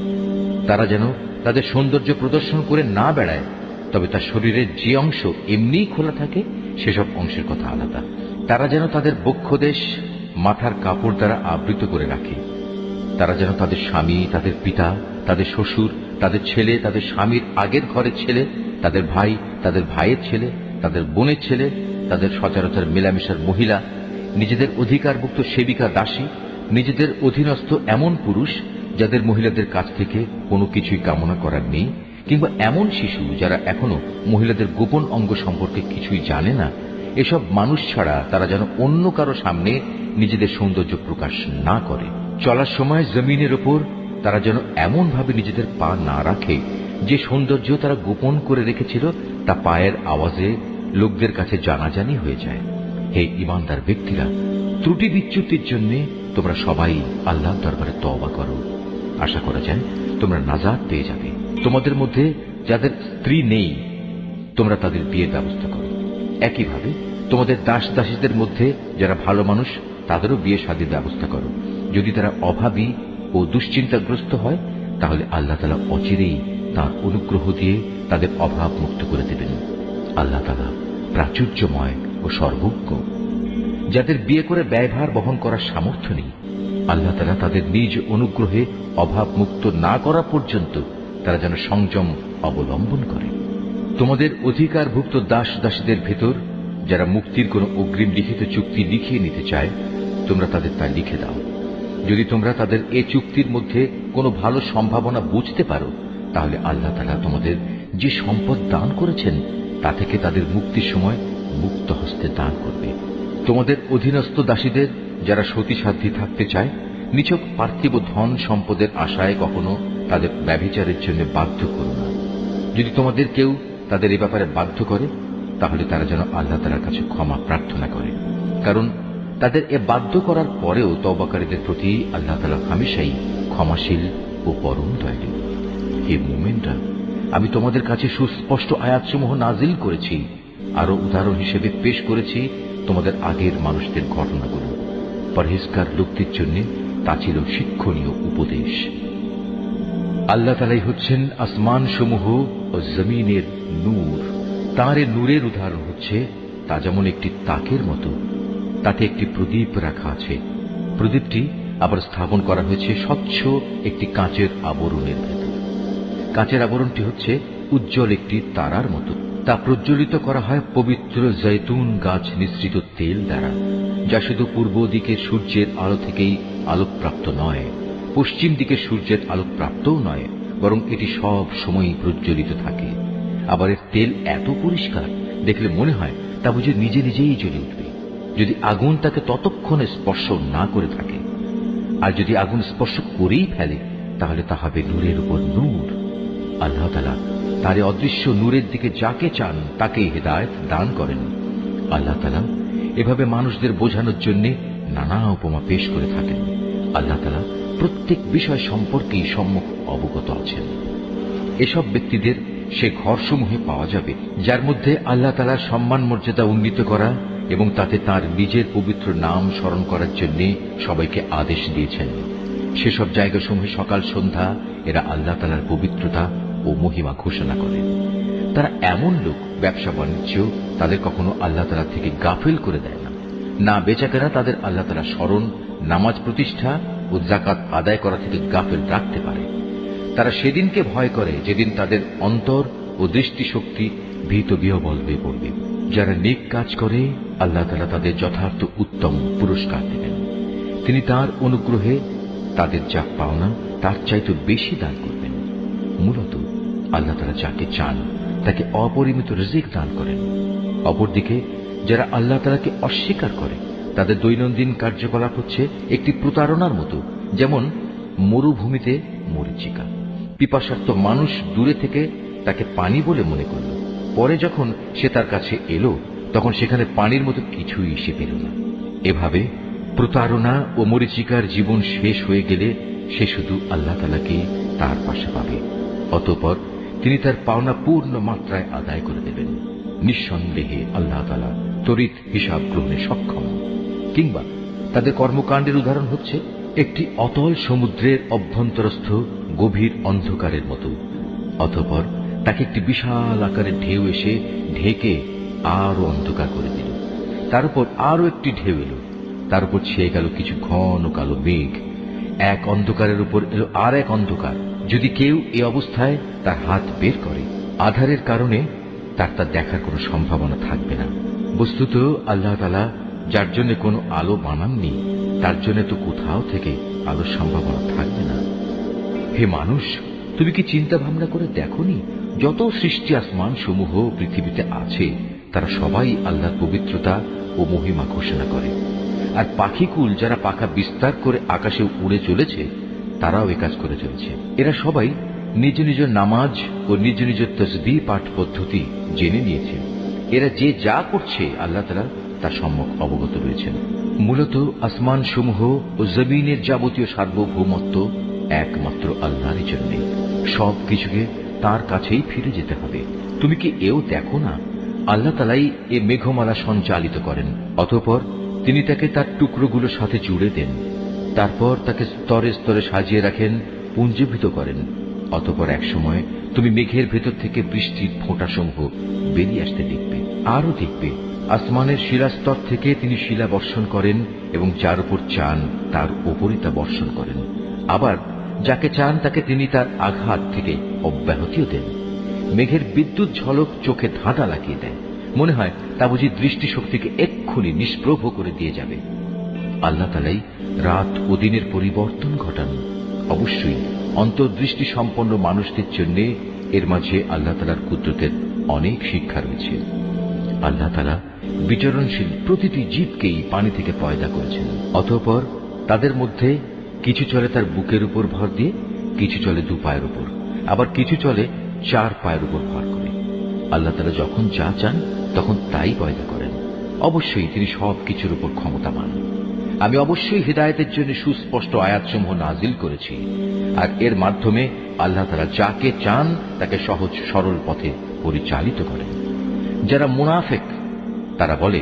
তারা যেন তাদের সৌন্দর্য প্রদর্শন করে না বেড়ায়, তবে তার শরীরের যে অংশ এমনিই খোলা থাকে সেসব অংশের কথা আলাদা। তারা যেন তাদের বক্ষদেশ মাথার কাপড় দ্বারা আবৃত করে রাখে। তারা যেন তাদের স্বামী, তাদের পিতা, তাদের শ্বশুর, তাদের ছেলে, তাদের স্বামীর আগের ঘরের ছেলে, তাদের ভাই, তাদের ভাইয়ের ছেলে, তাদের বোনের ছেলে, তাদের সচরাচর মেলামেশার মহিলা, নিজেদের অধিকারভুক্ত সেবিকা দাসী, নিজেদের অধীনস্থ এমন পুরুষ যাদের মহিলাদের কাছ থেকে কোনো কিছুই কামনা করার নেই, কিংবা এমন শিশু যারা এখনো মহিলাদের গোপন অঙ্গ সম্পর্কে কিছুই জানে না, এসব মানুষ ছাড়া তারা যেন অন্য কারো সামনে নিজেদের সৌন্দর্য প্রকাশ না করে। চলার সময় জমিনের ওপর তারা যেন এমন ভাবে নিজেদের পা না রাখে যে সৌন্দর্য তারা গোপন করে রেখেছিল তা পায়ের আওয়াজে লোকদের কাছে জানাজানি হয়ে যায়। হে ঈমানদার ব্যক্তিরা, ত্রুটি বিচ্যুতির জন্য তোমরা সবাই আল্লাহর দরবারে তওবা করো। আশা করা যায় তোমরা নাজাত পেয়ে যাবে। তোমাদের মধ্যে যাদের স্ত্রী নেই, তোমরা তাদের বিয়ের ব্যবস্থা করো। একইভাবে তোমাদের দাস দাসীদের মধ্যে যারা ভালো মানুষ, তাদেরও বিয়ে শাদীর ব্যবস্থা করো। যদি তারা অভাবী ও দুশ্চিন্তাগ্রস্ত হয়, তাহলে আল্লাহ তাআলা অচিরেই তাঁর অনুগ্রহ দিয়ে তাদের অভাব মুক্ত করে দেবেন। আল্লাহ তাআলা প্রাচুর্যময় ও সর্বজ্ঞ। যাদের বিয়ে করে ব্যয়ভার বহন করার সামর্থ্য নেই, আল্লাহ তাআলা তাদের নিজ অনুগ্রহে অভাব মুক্ত না করা পর্যন্ত তারা যেন সংযম অবলম্বন করে। তোমাদের অধিকারভুক্ত দাস দাসীদের ভেতর যারা মুক্তির কোন অগ্রিম লিখিত চুক্তি লিখিয়ে নিতে চায়, তোমরা তাদের তা লিখে দাও। যদি তোমরা তাদের এ চুক্তির মধ্যে কোনো ভালো সম্ভাবনা বুঝতে পারো, তাহলে আল্লাহ তাআলা তোমাদের যে সম্পদ দান করেছেন তা থেকে তাদের মুক্তির সময় মুক্ত হস্তে দান করবে। তোমাদের অধীনস্থ দাসীদের যারা সতীসাধ্যী থাকতে চায়, নিছক পার্থিব ধন সম্পদের আশায় কখনো তাদের ব্যভিচারের জন্য বাধ্য করো না। যদি তোমাদের কেউ তাদের এ ব্যাপারে বাধ্য করে, তাহলে তারা যেন আল্লাহ তাআলার কাছে ক্ষমা প্রার্থনা করে, কারণ তাদের এ বাধ্য করার পরেও তওবাকারীদের প্রতি আল্লাহ তাআলা হামেশাই ক্ষমাশীল ও পরম দয়ালু। হে মুমিনরা, আমি তোমাদের কাছে সুস্পষ্ট আয়াতসমূহ নাজিল করেছি, আরো উদাহরণ হিসেবে পেশ করেছি তোমাদের আগের মানুষদের ঘটনাগুলো। পরহেজগার লোকদের জন্য তা ছিল শিক্ষণীয় উপদেশ। আল্লাহ তাআলাই হচ্ছেন আসমান সমূহ ও জমিনের নূর। তাঁর এ নূরের উদাহরণ হচ্ছে তা যেমন একটি তাকের মতো, তাতে একটি প্রদীপ রাখা আছে। প্রদীপটি আবার স্থাপন করা হয়েছে স্বচ্ছ একটি কাঁচের আবরণের ভেতর। কাঁচের আবরণটি হচ্ছে উজ্জ্বল একটি তারার মতো। তা প্রজ্বলিত করা হয় পবিত্র জৈতুন গাছ নিঃসৃত তেল দ্বারা, যা শুধু পূর্ব দিকের সূর্যের আলো থেকেই আলোকপ্রাপ্ত নয়, পশ্চিম দিকের সূর্যের আলোকপ্রাপ্তও নয়, বরং এটি সব সময়ই প্রজ্বলিত থাকে। আবার এর তেল এত পরিষ্কার, দেখলে মনে হয় তা বুঝে নিজে নিজেই জ্বলে উঠবে, যদি আগুন তাকে ততক্ষণে স্পর্শ না করে থাকে। আর যদি আগুন স্পর্শ করেই ফেলে, তাহলে তা হবে নূরের উপর নূর। আল্লাহ তাআলা তার অদৃশ্য নূরের দিকে যাকে চান তাকেই হেদায়েত দান করেন। আল্লাহ তাআলা এভাবে মানুষদের বোঝানোর জন্য নানা উপমা পেশ করে থাকেন। আল্লাহ তাআলা প্রত্যেক বিষয় সম্পর্কেই সম্যক অবগত আছেন। এসব ব্যক্তিদের সে ঘরসমূহে পাওয়া যাবে যার মধ্যে আল্লাহ তাআলার সম্মান মর্যাদা উন্নীত করা এবং তাতে তার নিজের পবিত্র নাম স্মরণ করার জন্য সবাইকে আদেশ দিয়েছেন। সেসব জায়গাসমূহে সকাল সন্ধ্যা এরা আল্লাহ তাআলার পবিত্রতা ও মহিমা ঘোষণা করে। তারা এমন লোক, ব্যবসা বাণিজ্য তাদের কখনো আল্লাহ তাআলা থেকে গাফিল করে দেয় না। না বেচাকেনা তাদের আল্লাহ তাআলা স্মরণ, নামাজ প্রতিষ্ঠা ও যাকাত আদায় করা থেকে গাফিল রাখতে পারে। তারা সেদিনকে ভয় করে যেদিন তাদের অন্তর ও দৃষ্টিশক্তি ভীত বিহ্বল হয়ে পড়বে। যারা নেক কাজ করে আল্লাহ তাআলা তাদের যথার্থ উত্তম পুরস্কার দেবেন। তিনি তার অনুগ্রহে তাদের যা পাওনা তার চাইতে বেশি দান করবেন। মূলত আল্লাহ তাআলা যাকে চান তাকে অপরিমিত রিজিক দান করেন। অপরদিকে যারা আল্লাহ তাআলাকে অস্বীকার করে, তাদের দৈনন্দিন কার্যকলাপ হচ্ছে একটি প্রতারণার মতো, যেমন মরুভূমিতে মরীচিকা। পিপাসার্ত মানুষ দূরে থেকে তাকে পানি বলে মনে করল, পরে যখন সে তার কাছে এলো তখন সেখানে পানির মতো কিছুই সে পেল না। এভাবে প্রতারণা ও মরীচিকার জীবন শেষ হয়ে গেলে সে শুধু আল্লাহ তাআলাকে তার পাশে পাবে। অতঃপর তিনি তার পাওনা পূর্ণ মাত্রায় আদায় করে দেবেন। নিঃসন্দেহে আল্লাহ তাআলা তড়িৎ হিসাব গ্রহণে সক্ষম। কিংবা তাদের কর্মকাণ্ডের উদাহরণ হচ্ছে একটি অতল সমুদ্রের অভ্যন্তরস্থ গভীর অন্ধকারের মতো। অতঃপর তাকে একটি বিশাল আকারের ঢেউ এসে ঢেকে আরো অন্ধকার করে দিল। তার উপর আরো একটি ঢেউ এলো, তার উপর ছেয়ে গেল কিছু ঘন কালো মেঘ। এক অন্ধকারের উপর এলো আর এক অন্ধকার। যদি কেউ এই অবস্থায় তার হাত বের করে, আধারের কারণে তার তা দেখার কোনো সম্ভাবনা থাকবে না। বস্তুত আল্লাহ তাআলা যার জন্য কোনো আলো বানাননি, তার জন্য তো কোথাও থেকে আলোর সম্ভাবনা থাকবে না। হে মানুষ, তুমি কি চিন্তা ভাবনা করে দেখোনি যত সৃষ্টি আসমান সমূহ পৃথিবীতে আছে তারা সবাই আল্লাহর পবিত্রতা ও মহিমা ঘোষণা করে। আর পাখিকুল যারা পাখা বিস্তার করে আকাশে উড়ে চলেছে তারাও এ কাজ করে চলেছে। এরা সবাই নিজ নিজ নামাজ ও নিজ নিজ তসবিহ পাঠ পদ্ধতি জেনে নিয়েছে। এরা যে যা করছে আল্লাহ তাআলা তার সম্যক অবগত রয়েছেন। মূলত আসমান সমূহ ও জমিনের যাবতীয় সার্বভৌমত্ব একমাত্র আল্লাহরই জন্য। সব কিছুকে তার কাছেই ফিরে যেতে হবে। তুমি কি এও দেখো না, আল্লাহ তাআলাই এ মেঘমালা সঞ্চালিত করেন, অতঃপর তিনি তাকে তার টুকরোগুলোর সাথে জুড়ে দেন। তারপর তাকে স্তরে স্তরে সাজিয়ে রাখেন, পুঞ্জীভূত করেন। অতঃপর এক সময় তুমি মেঘের ভেতর থেকে বৃষ্টির ফোঁটাসমূহ বেরিয়ে আসতে দেখবে। আরও দেখবে আসমানের শিলাস্তর থেকে তিনি শিলা বর্ষণ করেন এবং যার উপর চান তার উপরই তা বর্ষণ করেন। আবার যাকে চান তাকে তিনি তার আঘাত থেকে অব্যাহতিও দেন। মেঘের বিদ্যুৎ ঝলক চোখে ধাঁধা লাগিয়ে দেয়, মনে হয় তা বুঝি দৃষ্টিশক্তিকে এক্ষুনি নিষ্প্রভ করে দিয়ে যাবে। আল্লাহ তাআলাই রাত ও দিনের পরিবর্তন ঘটান। অবশ্যই অন্তর্দৃষ্টি সম্পন্ন মানুষদের জন্য এর মাঝে আল্লাহ তাআলার কুদরতের অনেক শিক্ষা রয়েছে। আল্লাহ তাআলা বিচরণশীল প্রতিটি জীবকেই পানি থেকে পয়দা করেছেন। অতঃপর তাদের মধ্যে কিছু চলে তার বুকের উপর ভর দিয়ে, কিছু চলে দু পায়ের উপর, আবার কিছু চলে 4 পায়ের উপর ভর করে। আল্লাহ তাআলা যখন যা চান তখন তাই পয়দা করেন। অবশ্যই তিনি সবকিছুর উপর ক্ষমতাবান। আমি অবশ্যই হিদায়াতের জন্য সুস্পষ্ট আয়াতসমূহ নাজিল করেছি, আর এর মাধ্যমে আল্লাহ তাআলা যাকে চান তাকে সহজ সরল পথে পরিচালিত করেন। যারা মুনাফিক তারা বলে,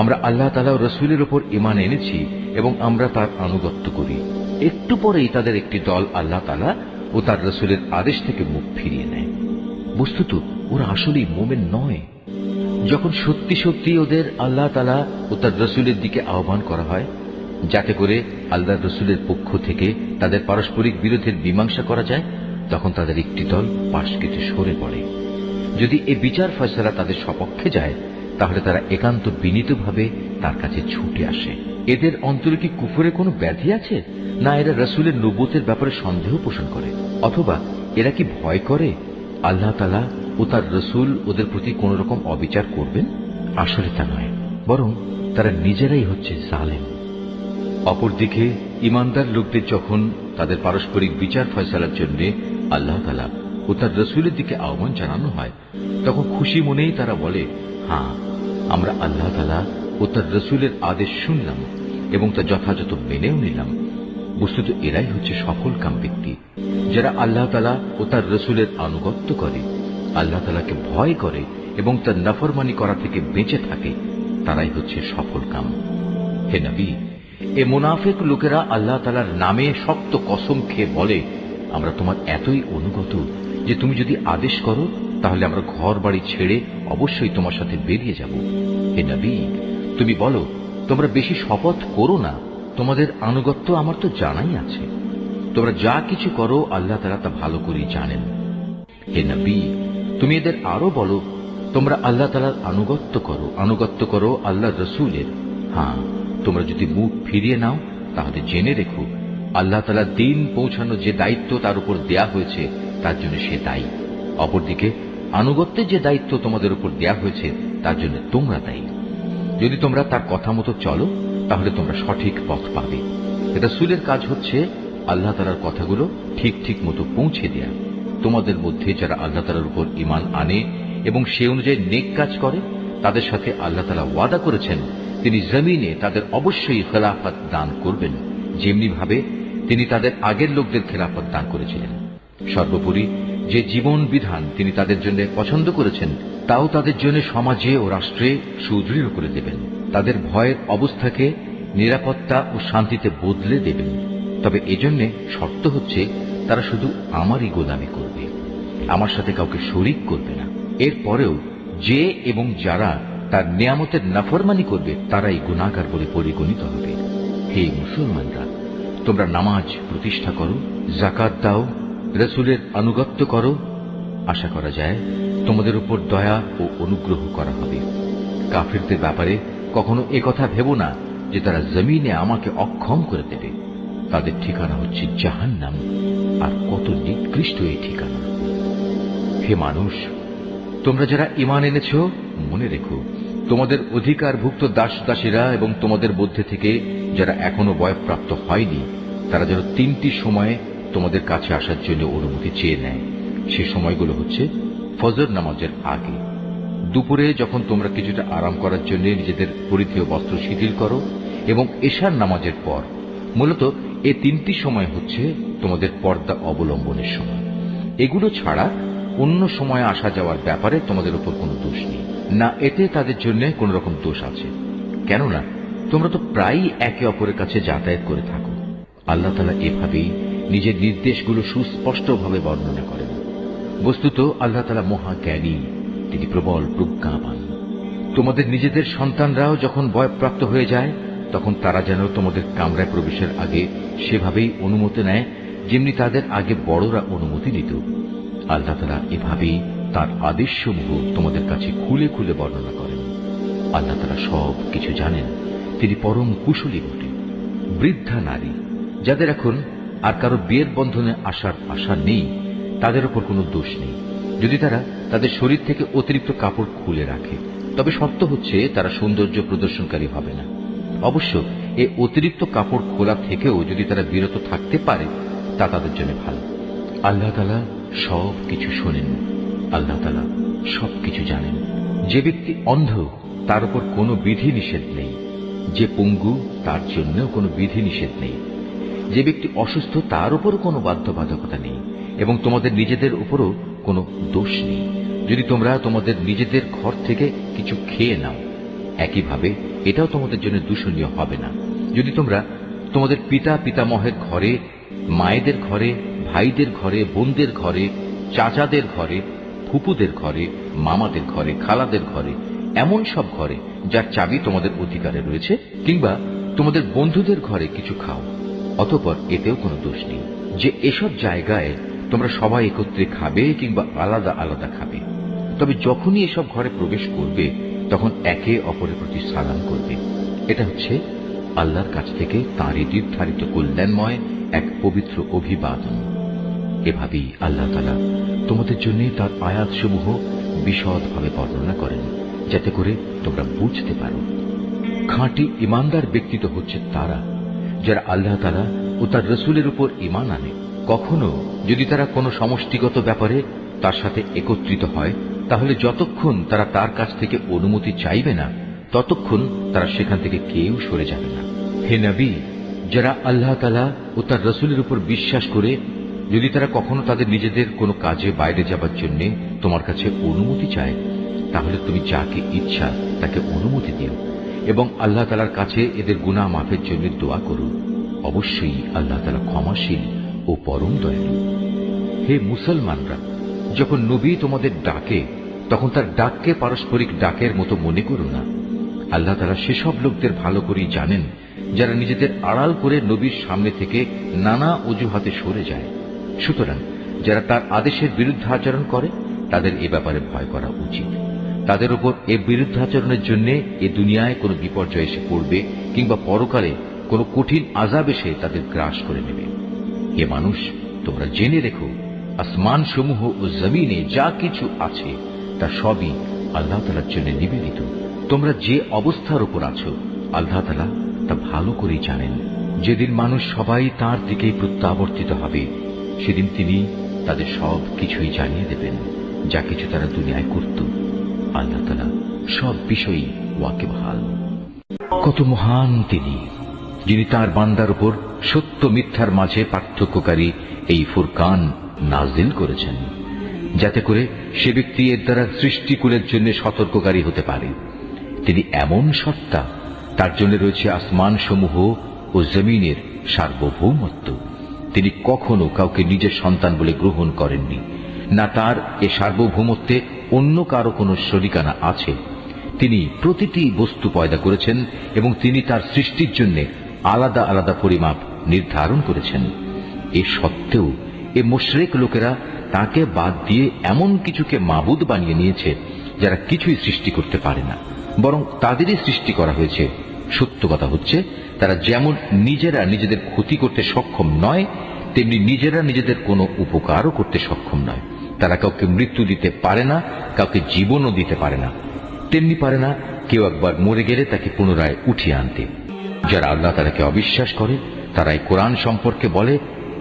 আমরা আল্লাহ তাআলা ও রাসূলের উপর ঈমান এনেছি এবং আমরা তার আনুগত্য করি। একটু পরেই তাদের একটি দল আল্লাহ তাআলা ও তার রাসূলের আদেশ থেকে মুখ ফিরিয়ে নেয়। বস্তুত ওরা আসলেই মুমিন নয়। যখন সত্যি সত্যি ওদের আল্লাহ তাআলা ও তার রাসূলের দিকে আহ্বান করা হয়, যাতে করে আল্লাহ রাসূলের পক্ষ থেকে তাদের পারস্পরিক বিরোধের মীমাংসা করা যায়, তখন তাদের একটি দল পাশ কেটে সরে পড়ে। যদি এ বিচার ফয়সালা তাদের সপক্ষে যায়, তাহলে তারা একান্ত বিনীতভাবে তার কাছে ছুটে আসে। এদের অন্তরে কি কুফরে কোনো ব্যাধি আছে, না এরা রাসূলের নবুয়তের ব্যাপারে সন্দেহ পোষণ করে, অথবা এরা কি ভয় করে আল্লাহ তাআলা ও তার রাসূল ওদের প্রতি কোন রকম অবিচার করবেন? আসলে তা নয়, বরং তারা নিজেরাই হচ্ছে জালেম। অপরদিকে ইমানদার লোকদের যখন তাদের পারস্পরিক বিচার ফয়সালার জন্য আল্লাহ তাআলা ও তার রাসূলের দিকে আহ্বান জানানো হয়, তখন খুশি মনেই তারা বলে, হ্যাঁ, আমরা আল্লাহ তাআলা ও তার রাসূলের আদেশ শুনলাম এবং তা যথাযথ মেনেও নিলাম। বস্তুত এরাই হচ্ছে সফলকাম ব্যক্তি, যারা আল্লাহ তাআলা ও তার রাসূলের আনুগত্য করে, আল্লাহ তাআলাকে ভয় করে এবং তার নাফরমানি করা থেকে বেঁচে থাকে, তারাই হচ্ছে সফলকাম। হে নবী, এ মুনাফিক লোকেরা আল্লাহ তাআলার নামে শক্ত কসম খেয়ে বলে, আমরা তোমার এতই অনুগত যে তুমি যদি আদেশ করো তাহলে আমরা ঘর বাড়ি ছেড়ে অবশ্যই তোমার সাথে বেরিয়ে যাব। হে নবী, তুমি বলো, তোমরা বেশি শপথ করো না, তোমাদের আনুগত্য আমার তো জানাই আছে। তোমরা যা কিছু করো আল্লাহ তাআলা তা ভালো করেই জানেন। হে নবী, তুমি এদের আরো বলো, তোমরা আল্লাহ তাআলার আনুগত্য করো আল্লাহর রাসূলের। হ্যাঁ, তোমরা যদি মুখ ফিরিয়ে নাও তাহলে জেনে রেখো, আল্লাহ তাআলা দ্বীন পৌঁছানোর যে দায়িত্ব তার উপর দেয়া হয়েছে তার জন্য সে দায়ী। অপরদিকে আনুগত্যের যে দায়িত্ব তোমাদের উপর দেয়া হয়েছে তার জন্য তোমরা দায়ী। যদি তোমরা তার কথা মতো চলো তাহলে তোমরা সঠিক পথ পাবে। রাসূলের কাজ হচ্ছে আল্লাহ তাআলার কথাগুলো ঠিক ঠিক মতো পৌঁছে দেয়া। তোমাদের মধ্যে যারা আল্লাহ তাআলার উপর ঈমান আনে এবং সে অনুযায়ী নেক কাজ করে, তাদের সাথে আল্লাহ তাআলা ওয়াদা করেছেন তিনি জমিনে তাদের অবশ্যই খেলাফত দান করবেন, যেমনি ভাবে তিনি তাদের আগের লোকদের খেলাফত দান করেছিলেন। সর্বোপরি যে জীবন বিধান তিনি তাদের জন্য পছন্দ করেছেন তাও তাদের জন্য সমাজে ও রাষ্ট্রে সুদৃঢ় করে দেবেন। তাদের ভয়ের অবস্থাকে নিরাপত্তা ও শান্তিতে বদলে দেবেন। তবে এজন্য শর্ত হচ্ছে তারা শুধু আমারই গোলামি করবে, আমার সাথে কাউকে শরীক করবে না। এরপরেও যে এবং যারা তার নিয়ামতের নাফরমানি করবে তারাই গুনাহগার বলে পরিগণিত হবে। হে মুসলমানরা, তোমরা নামাজ প্রতিষ্ঠা করো, যাকাত দাও, রাসূলের আনুগত্য করো। আশা করা যায় তোমাদের উপর দয়া ও অনুগ্রহ করা হবে। কাফিরদের ব্যাপারে কখনো একথা ভেবো না যে তারা জমিনে আমাকে অক্ষম করে দেবে। তাদের ঠিকানা হচ্ছে জাহান্নাম, আর কত নিকৃষ্ট এই ঠিকানা। হে মানুষ, তোমরা যারা ঈমান এনেছো, মনে রেখো তোমাদের অধিকারভুক্ত দাস দাসীরা এবং তোমাদের মধ্যে থেকে যারা এখনো বয়ঃপ্রাপ্ত হয়নি, তারা যেন 3টি সময়ে তোমাদের কাছে আসার জন্য অনুমতি চেয়ে নেয়। সে সময়গুলো হচ্ছে ফজর নামাজের আগে, দুপুরে যখন তোমরা কিছুটা আরাম করার জন্য নিজেদের পরিধেয় বস্ত্র শিথিল করো, এবং এশার নামাজের পর। মূলত এই 3টি সময় হচ্ছে তোমাদের পর্দা অবলম্বনের সময়। এগুলো ছাড়া অন্য সময় আসা যাওয়ার ব্যাপারে তোমাদের উপর কোনো দোষ নেই, না এতে তাদের জন্য কোন রকম দোষ আছে। কেননা তোমরা তো প্রায়ই একে অপরের কাছে যাতায়াত করে থাকো। আল্লাহ তাআলা এভাবেই নিজের নির্দেশগুলো সুস্পষ্টভাবে বর্ণনা করেন। বস্তুত আল্লাহ তাআলা মহাজ্ঞানী, তিনি প্রবল প্রজ্ঞাবান। তোমাদের নিজেদের সন্তানরাও যখন বয়ঃপ্রাপ্ত হয়ে যায়, তখন তারা যেন তোমাদের কামরায় প্রবেশের আগে সেভাবেই অনুমতি নেয় যেমনি তাদের আগে বড়রা অনুমতি নিত। আল্লাহ তাআলা এভাবেই তার আদেশসমূহ তোমাদের কাছে খুলে খুলে বর্ণনা করেন। আল্লাহ তাআলা সব কিছু জানেন, তিনি পরম কুশলী বটে। বৃদ্ধা নারী যাদের এখন আর কারো বিয়ের বন্ধনে আসার আশা নেই, তাদের উপর কোনো দোষ নেই যদি তারা তাদের শরীর থেকে অতিরিক্ত কাপড় খুলে রাখে। তবে শর্ত হচ্ছে তারা সৌন্দর্য প্রদর্শনকারী হবে না। অবশ্য এই অতিরিক্ত কাপড় খোলা থেকেও যদি তারা বিরত থাকতে পারে, তা তাদের জন্য ভালো। আল্লাহ তাআলা সব কিছু শোনেন, আল্লাহ তাআলা সবকিছু জানেন। যে ব্যক্তি অন্ধ তার উপর কোনো বিধি নিষেধ নেই, যে পঙ্গু তার জন্যও কোনো বিধি নিষেধ নেই, যে ব্যক্তি অসুস্থ তার উপরও কোনো বাধ্যবাধকতা নেই, এবং তোমাদের নিজেদের উপরও কোনো দোষ নেই যদি তোমরা তোমাদের নিজেদের ঘর থেকে কিছু খেয়ে নাও। একইভাবে এটাও তোমাদের জন্য দূষণীয় হবে না যদি তোমরা তোমাদের পিতা পিতামহের ঘরে, মায়েদের ঘরে, ভাইদের ঘরে, বোনদের ঘরে, চাচাদের ঘরে, ফুপুদের ঘরে, মামাদের ঘরে, খালাদের ঘরে, এমন সব ঘরে যার চাবি তোমাদের অধিকারে রয়েছে, কিংবা তোমাদের বন্ধুদের ঘরে কিছু খাও। অতঃপর এতেও কোনো দোষ নেই যে এসব জায়গায় তোমরা সবাই একত্রে খাবে কিংবা আলাদা আলাদা খাবে। তবে যখনই এসব ঘরে প্রবেশ করবে তখন একে অপরের প্রতি সালাম করবে। এটা হচ্ছে আল্লাহর কাছ থেকে তাঁরই নির্ধারিত কল্যাণময় এক পবিত্র অভিবাদন। এভাবেই আল্লাহ তাআলা তোমাদের জন্য তার আয়াতসমূহ বিশদভাবে বর্ণনা করেন, যাতে করে তোমরা বুঝতে পারো। খাঁটি ইমানদার ব্যক্তি তো হচ্ছে তারা যারা আল্লাহ তাআলা ও তার রসুলের উপর ঈমান আনে। কখনো যদি তারা কোনো সমষ্টিগত ব্যাপারে তার সাথে একত্রিত হয়, তাহলে যতক্ষণ তারা তার কাছ থেকে অনুমতি চাইবে না, ততক্ষণ তারা সেখান থেকে কেউ সরে যাবে না। হে নবী, যারা আল্লাহ তাআলা ও তার রসুলের উপর বিশ্বাস করে যদি তারা কখনো তাদের নিজেদের কোনো কাজে বাইরে যাবার জন্য তোমার কাছে অনুমতি চায়, তাহলে তুমি যাকে ইচ্ছা তাকে অনুমতি দিও এবং আল্লাহ তাআলার কাছে এদের গুনাহ মাফের জন্য দোয়া করো। অবশ্যই আল্লাহ তাআলা ক্ষমাশীল ও পরম দয়ালু। হে মুসলমানরা, যখন নবী তোমাদের ডাকে তখন তার ডাককে পারস্পরিক ডাকের মতো মনে করো না। আল্লাহ তাআলা সেসব লোকদের ভালো করেই জানেন যারা নিজেদের আড়াল করে নবীর সামনে থেকে নানা অজুহাতে সরে যায়। সুতরাং যারা তার আদেশের বিরুদ্ধাচরণ করে তাদের এ ব্যাপারে ভয় করা উচিত। তাদের উপর এ বিরুদ্ধাচরণের জন্য এ দুনিয়ায় কোনো বিপর্যয় এসে পড়বে কিংবা পরকালে কোনো কঠিন আযাব এসে তাদের গ্রাস করে নেবে। হে মানুষ, তোমরা জেনে রেখো, আসমান সমূহ ও জমিনে যা কিছু আছে তা সবই আল্লাহ তাআলার জন্য নিবেদিত। তোমরা যে অবস্থার উপর আছো আল্লাহ তাআলা তা ভালো করেই জানেন। যেদিন মানুষ সবাই তাঁর দিকেই প্রত্যাবর্তিত হবে, সেদিন তিনি তাদের সব কিছুই জানিয়ে দেবেন, যা কিছু তারা দুনিয়ায় করত। আল্লাহ তাআলা সব বিষয়ই ওয়াকিবহাল। কত মহান তিনি, যিনি তাঁর বান্দার উপর সত্য মিথ্যার মাঝে পার্থক্যকারী এই ফুরকান নাজিল করেছেন, যাতে করে সে ব্যক্তি এর দ্বারা সৃষ্টিকুলের জন্য সতর্ককারী হতে পারে। তিনি এমন সত্তা, তার জন্য রয়েছে আসমান সমূহ ও জমিনের সার্বভৌমত্ব। তিনি কখনো কাউকে নিজের সন্তান বলে গ্রহণ করেননি, না তার এ সার্বভৌমত্বে অন্য কারো কোনো শরিকানা আছে। তিনি প্রতিটি বস্তু পয়দা করেছেন এবং তিনি তার সৃষ্টির জন্য আলাদা আলাদা পরিমাপ নির্ধারণ করেছেন। এ সত্ত্বেও এ মুশরিক লোকেরা তাকে বাদ দিয়ে এমন কিছুকে মাবুদ বানিয়ে নিয়েছে যারা কিছুই সৃষ্টি করতে পারে না, বরং তাদেরই সৃষ্টি করা হয়েছে। সত্য কথা হচ্ছে, তারা যেমন নিজেরা নিজেদের ক্ষতি করতে সক্ষম নয়, তেমনি নিজেরা নিজেদের কোনো উপকারও করতে সক্ষম নয়। তারা কাউকে মৃত্যু দিতে পারে না, কাউকে জীবনও দিতে পারে না, তেমনি পারে না কেউ একবার মরে গেলে তাকে পুনরায় উঠিয়ে আনতে। যারা আল্লাহ তাআলাকে অবিশ্বাস করে তারা এই কোরআন সম্পর্কে বলে,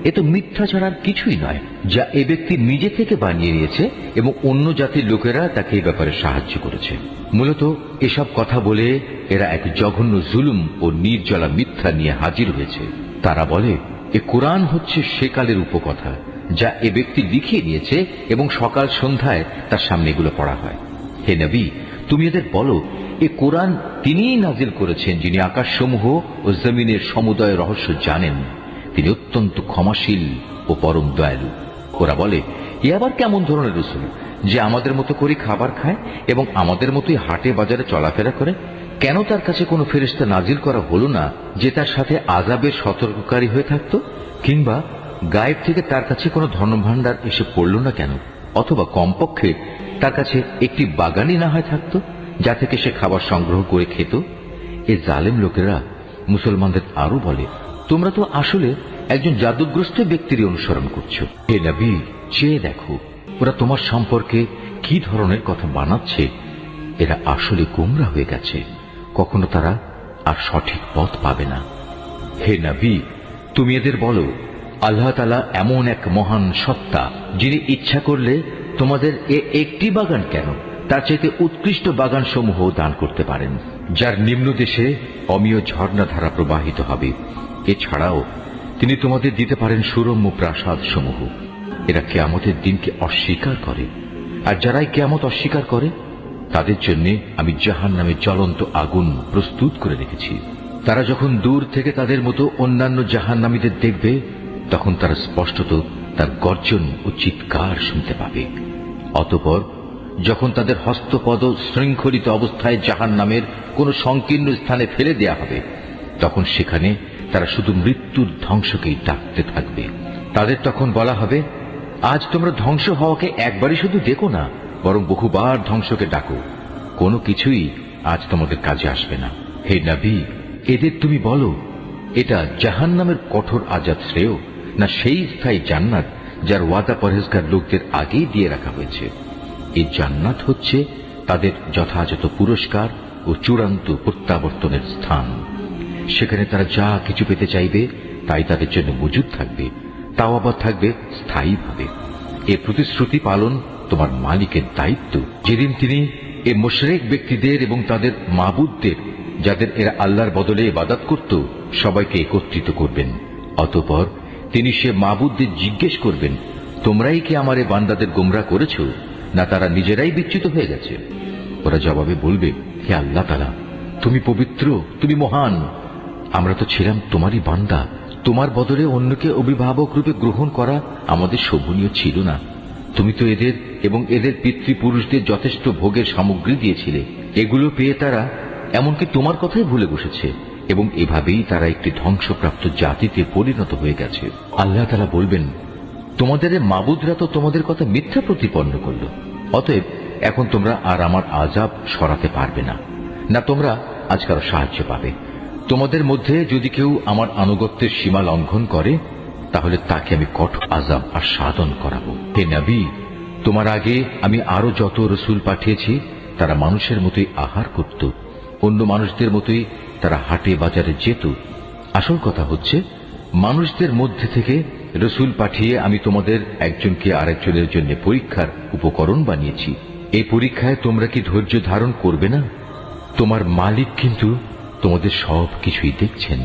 এ তো মিথ্যা ছাড়ার কিছুই নয়, যা এ ব্যক্তি নিজে থেকে বানিয়ে নিয়েছে এবং অন্য জাতির লোকেরা তাকে এই ব্যাপারে সাহায্য করেছে। মূলত এসব কথা বলে এরা এক জঘন্য জুলুম ও নির্জলা মিথ্যা নিয়ে হাজির হয়েছে। তারা বলে, এ কোরআন হচ্ছে সেকালের উপকথা, যা এ ব্যক্তি লিখিয়ে নিয়েছে এবং সকাল সন্ধ্যায় তার সামনে এগুলো পড়া হয়। হে নবী, তুমি এদের বলো, এ কোরআন তিনিই নাজিল করেছেন যিনি আকাশসমূহ ও জমিনের সমুদয় রহস্য জানেন। তিনি অত্যন্ত ক্ষমাশীল ও পরম দয়ালু। ওরা বলে, এ আবার কেমন ধরনের রসুল যে আমাদের মতো করে খাবার খায় এবং আমাদের মতোই হাটে বাজারে চলাফেরা করে? কেন তার কাছে কোনো ফেরেশতা নাজিল করা হলো না যে তার সাথে আযাবের সতর্ককারী হয়ে থাকতো? কিংবা গায়েব থেকে তার কাছে কোনো ধনভাণ্ডার এসে পড়ল না কেন? অথবা কমপক্ষে তার কাছে একটি বাগানই না হয় থাকতো যা থেকে সে খাবার সংগ্রহ করে খেত? এ জালেম লোকেরা মুসলমানদের আরো বলে, তোমরা তো আসলে একজন জাদুগ্রস্ত ব্যক্তির অনুসরণ করছো। হে নবী, চেয়ে দেখো ওরা তোমার সম্পর্কে কি ধরনের কথা বানাচ্ছে। এরা আসলে গোমরা হয়ে গেছে, কখনো তারা আর সঠিক পথ পাবে না। হে নবী, তুমি এদের বলো, আল্লাহ তাআলা এমন এক মহান সত্তা যিনি ইচ্ছা করলে তোমাদের একটি বাগান কেন, তার চাইতে উৎকৃষ্ট বাগান সমূহ দান করতে পারেন, যার নিম্ন দেশে অমীয় ঝর্ণাধারা প্রবাহিত হবে। এছাড়াও তিনি তোমাদের দিতে পারেন সুরম্য প্রাসাদ সমূহ। এরা কিয়ামতের দিনকে অস্বীকার করে, আর যারাই কিয়ামত অস্বীকার করে তাদের জন্য আমি জাহান্নামে জ্বলন্ত আগুন প্রস্তুত করে রেখেছি। তারা যখন দূর থেকে তাদের মতো অন্যান্য জাহান্নামীদের দেখবে, তখন তারা স্পষ্টত তার গর্জন ও চিৎকার শুনতে পাবে। অতঃপর যখন তাদের হস্তপদ শৃঙ্খলিত অবস্থায় জাহান্নামের কোন সংকীর্ণ স্থানে ফেলে দেয়া হবে, তখন সেখানে তারা শুধু মৃত্যুর ধ্বংসকেই ডাকতে থাকবে। তাদের তখন বলা হবে, আজ তোমরা ধ্বংস হওয়াকে একবারই শুধু দেখো না, বরং বহুবার ধ্বংসকে ডাকো। কোনো কিছুই আজ তোমাদের কাজে আসবে না। হে নবী, এদের তুমি বলো, এটা জাহান্নামের কঠোর আযাব শ্রেয় না সেই স্থায়ী জান্নাত যার ওয়াদা পরহেজগার লোকদের আগেই দিয়ে রাখা হয়েছে? এই জান্নাত হচ্ছে তাদের যথাযথ পুরস্কার ও চূড়ান্ত প্রত্যাবর্তনের স্থান। সেখানে তারা যা কিছু পেতে চাইবে তাই তাদের জন্য মজুদ থাকবে, তাও আবার থাকবে স্থায়ীভাবে। এ প্রতিশ্রুতি পালন তোমার মালিকের দায়িত্ব, যেদিন তিনি এ মুশরিক ব্যক্তিদের এবং তাদের মাবুদদের, যাদের এরা আল্লাহর বদলে ইবাদত করত, সবাইকে একত্রিত করবেন। অতঃপর তিনি সে মাবুদদের জিজ্ঞেস করবেন, তোমরাই কি আমার এ বান্দাদের গোমরাহ করেছ, না তারা নিজেরাই বিচ্যুত হয়ে গেছে? ওরা জবাবে বলবে, হে আল্লাহ তাআলা, তুমি পবিত্র, তুমি মহান। আমরা তো ছিলাম তোমারই বান্দা, তোমার বদলে অন্যকে অভিভাবক রূপে গ্রহণ করা আমাদের শোভনীয় ছিল না। তুমি তো এদের এবং এদের পিতৃপুরুষদের যথেষ্ট ভোগের সামগ্রী দিয়েছিলে। এগুলো পেয়ে তারা এমনকি তোমার কথাই ভুলে বসেছে, এবং এভাবেই তারা একটি ধ্বংসপ্রাপ্ত জাতিতে পরিণত হয়ে গেছে। আল্লাহ তাআলা বলবেন, তোমাদের মাবুদরা তো তোমাদের কথা মিথ্যা প্রতিপন্ন করল, অতএব এখন তোমরা আর আমার আযাব সরাতে পারবে না, না তোমরা আজ কারো সাহায্য পাবে। তোমাদের মধ্যে যদি কেউ আমার আনুগত্যের সীমা লঙ্ঘন করে, তাহলে তাকে আমি কঠোর আযাব আস্বাদন করাবো। হে নবী, তোমার আগে আমি আরো যত রসুল পাঠিয়েছি তারা মানুষের মতোই আহার করত, অন্য মানুষদের মতোই তারা হাটে বাজারে যেত। আসল কথা হচ্ছে, মানুষদের মধ্যে থেকে রসুল পাঠিয়ে আমি তোমাদের একজনকে আরেকজনের জন্য পরীক্ষার উপকরণ বানিয়েছি। এই পরীক্ষায় তোমরা কি ধৈর্য ধারণ করবে না? তোমার মালিক কিন্তু তোমাদের সব কিছুই দেখছেন।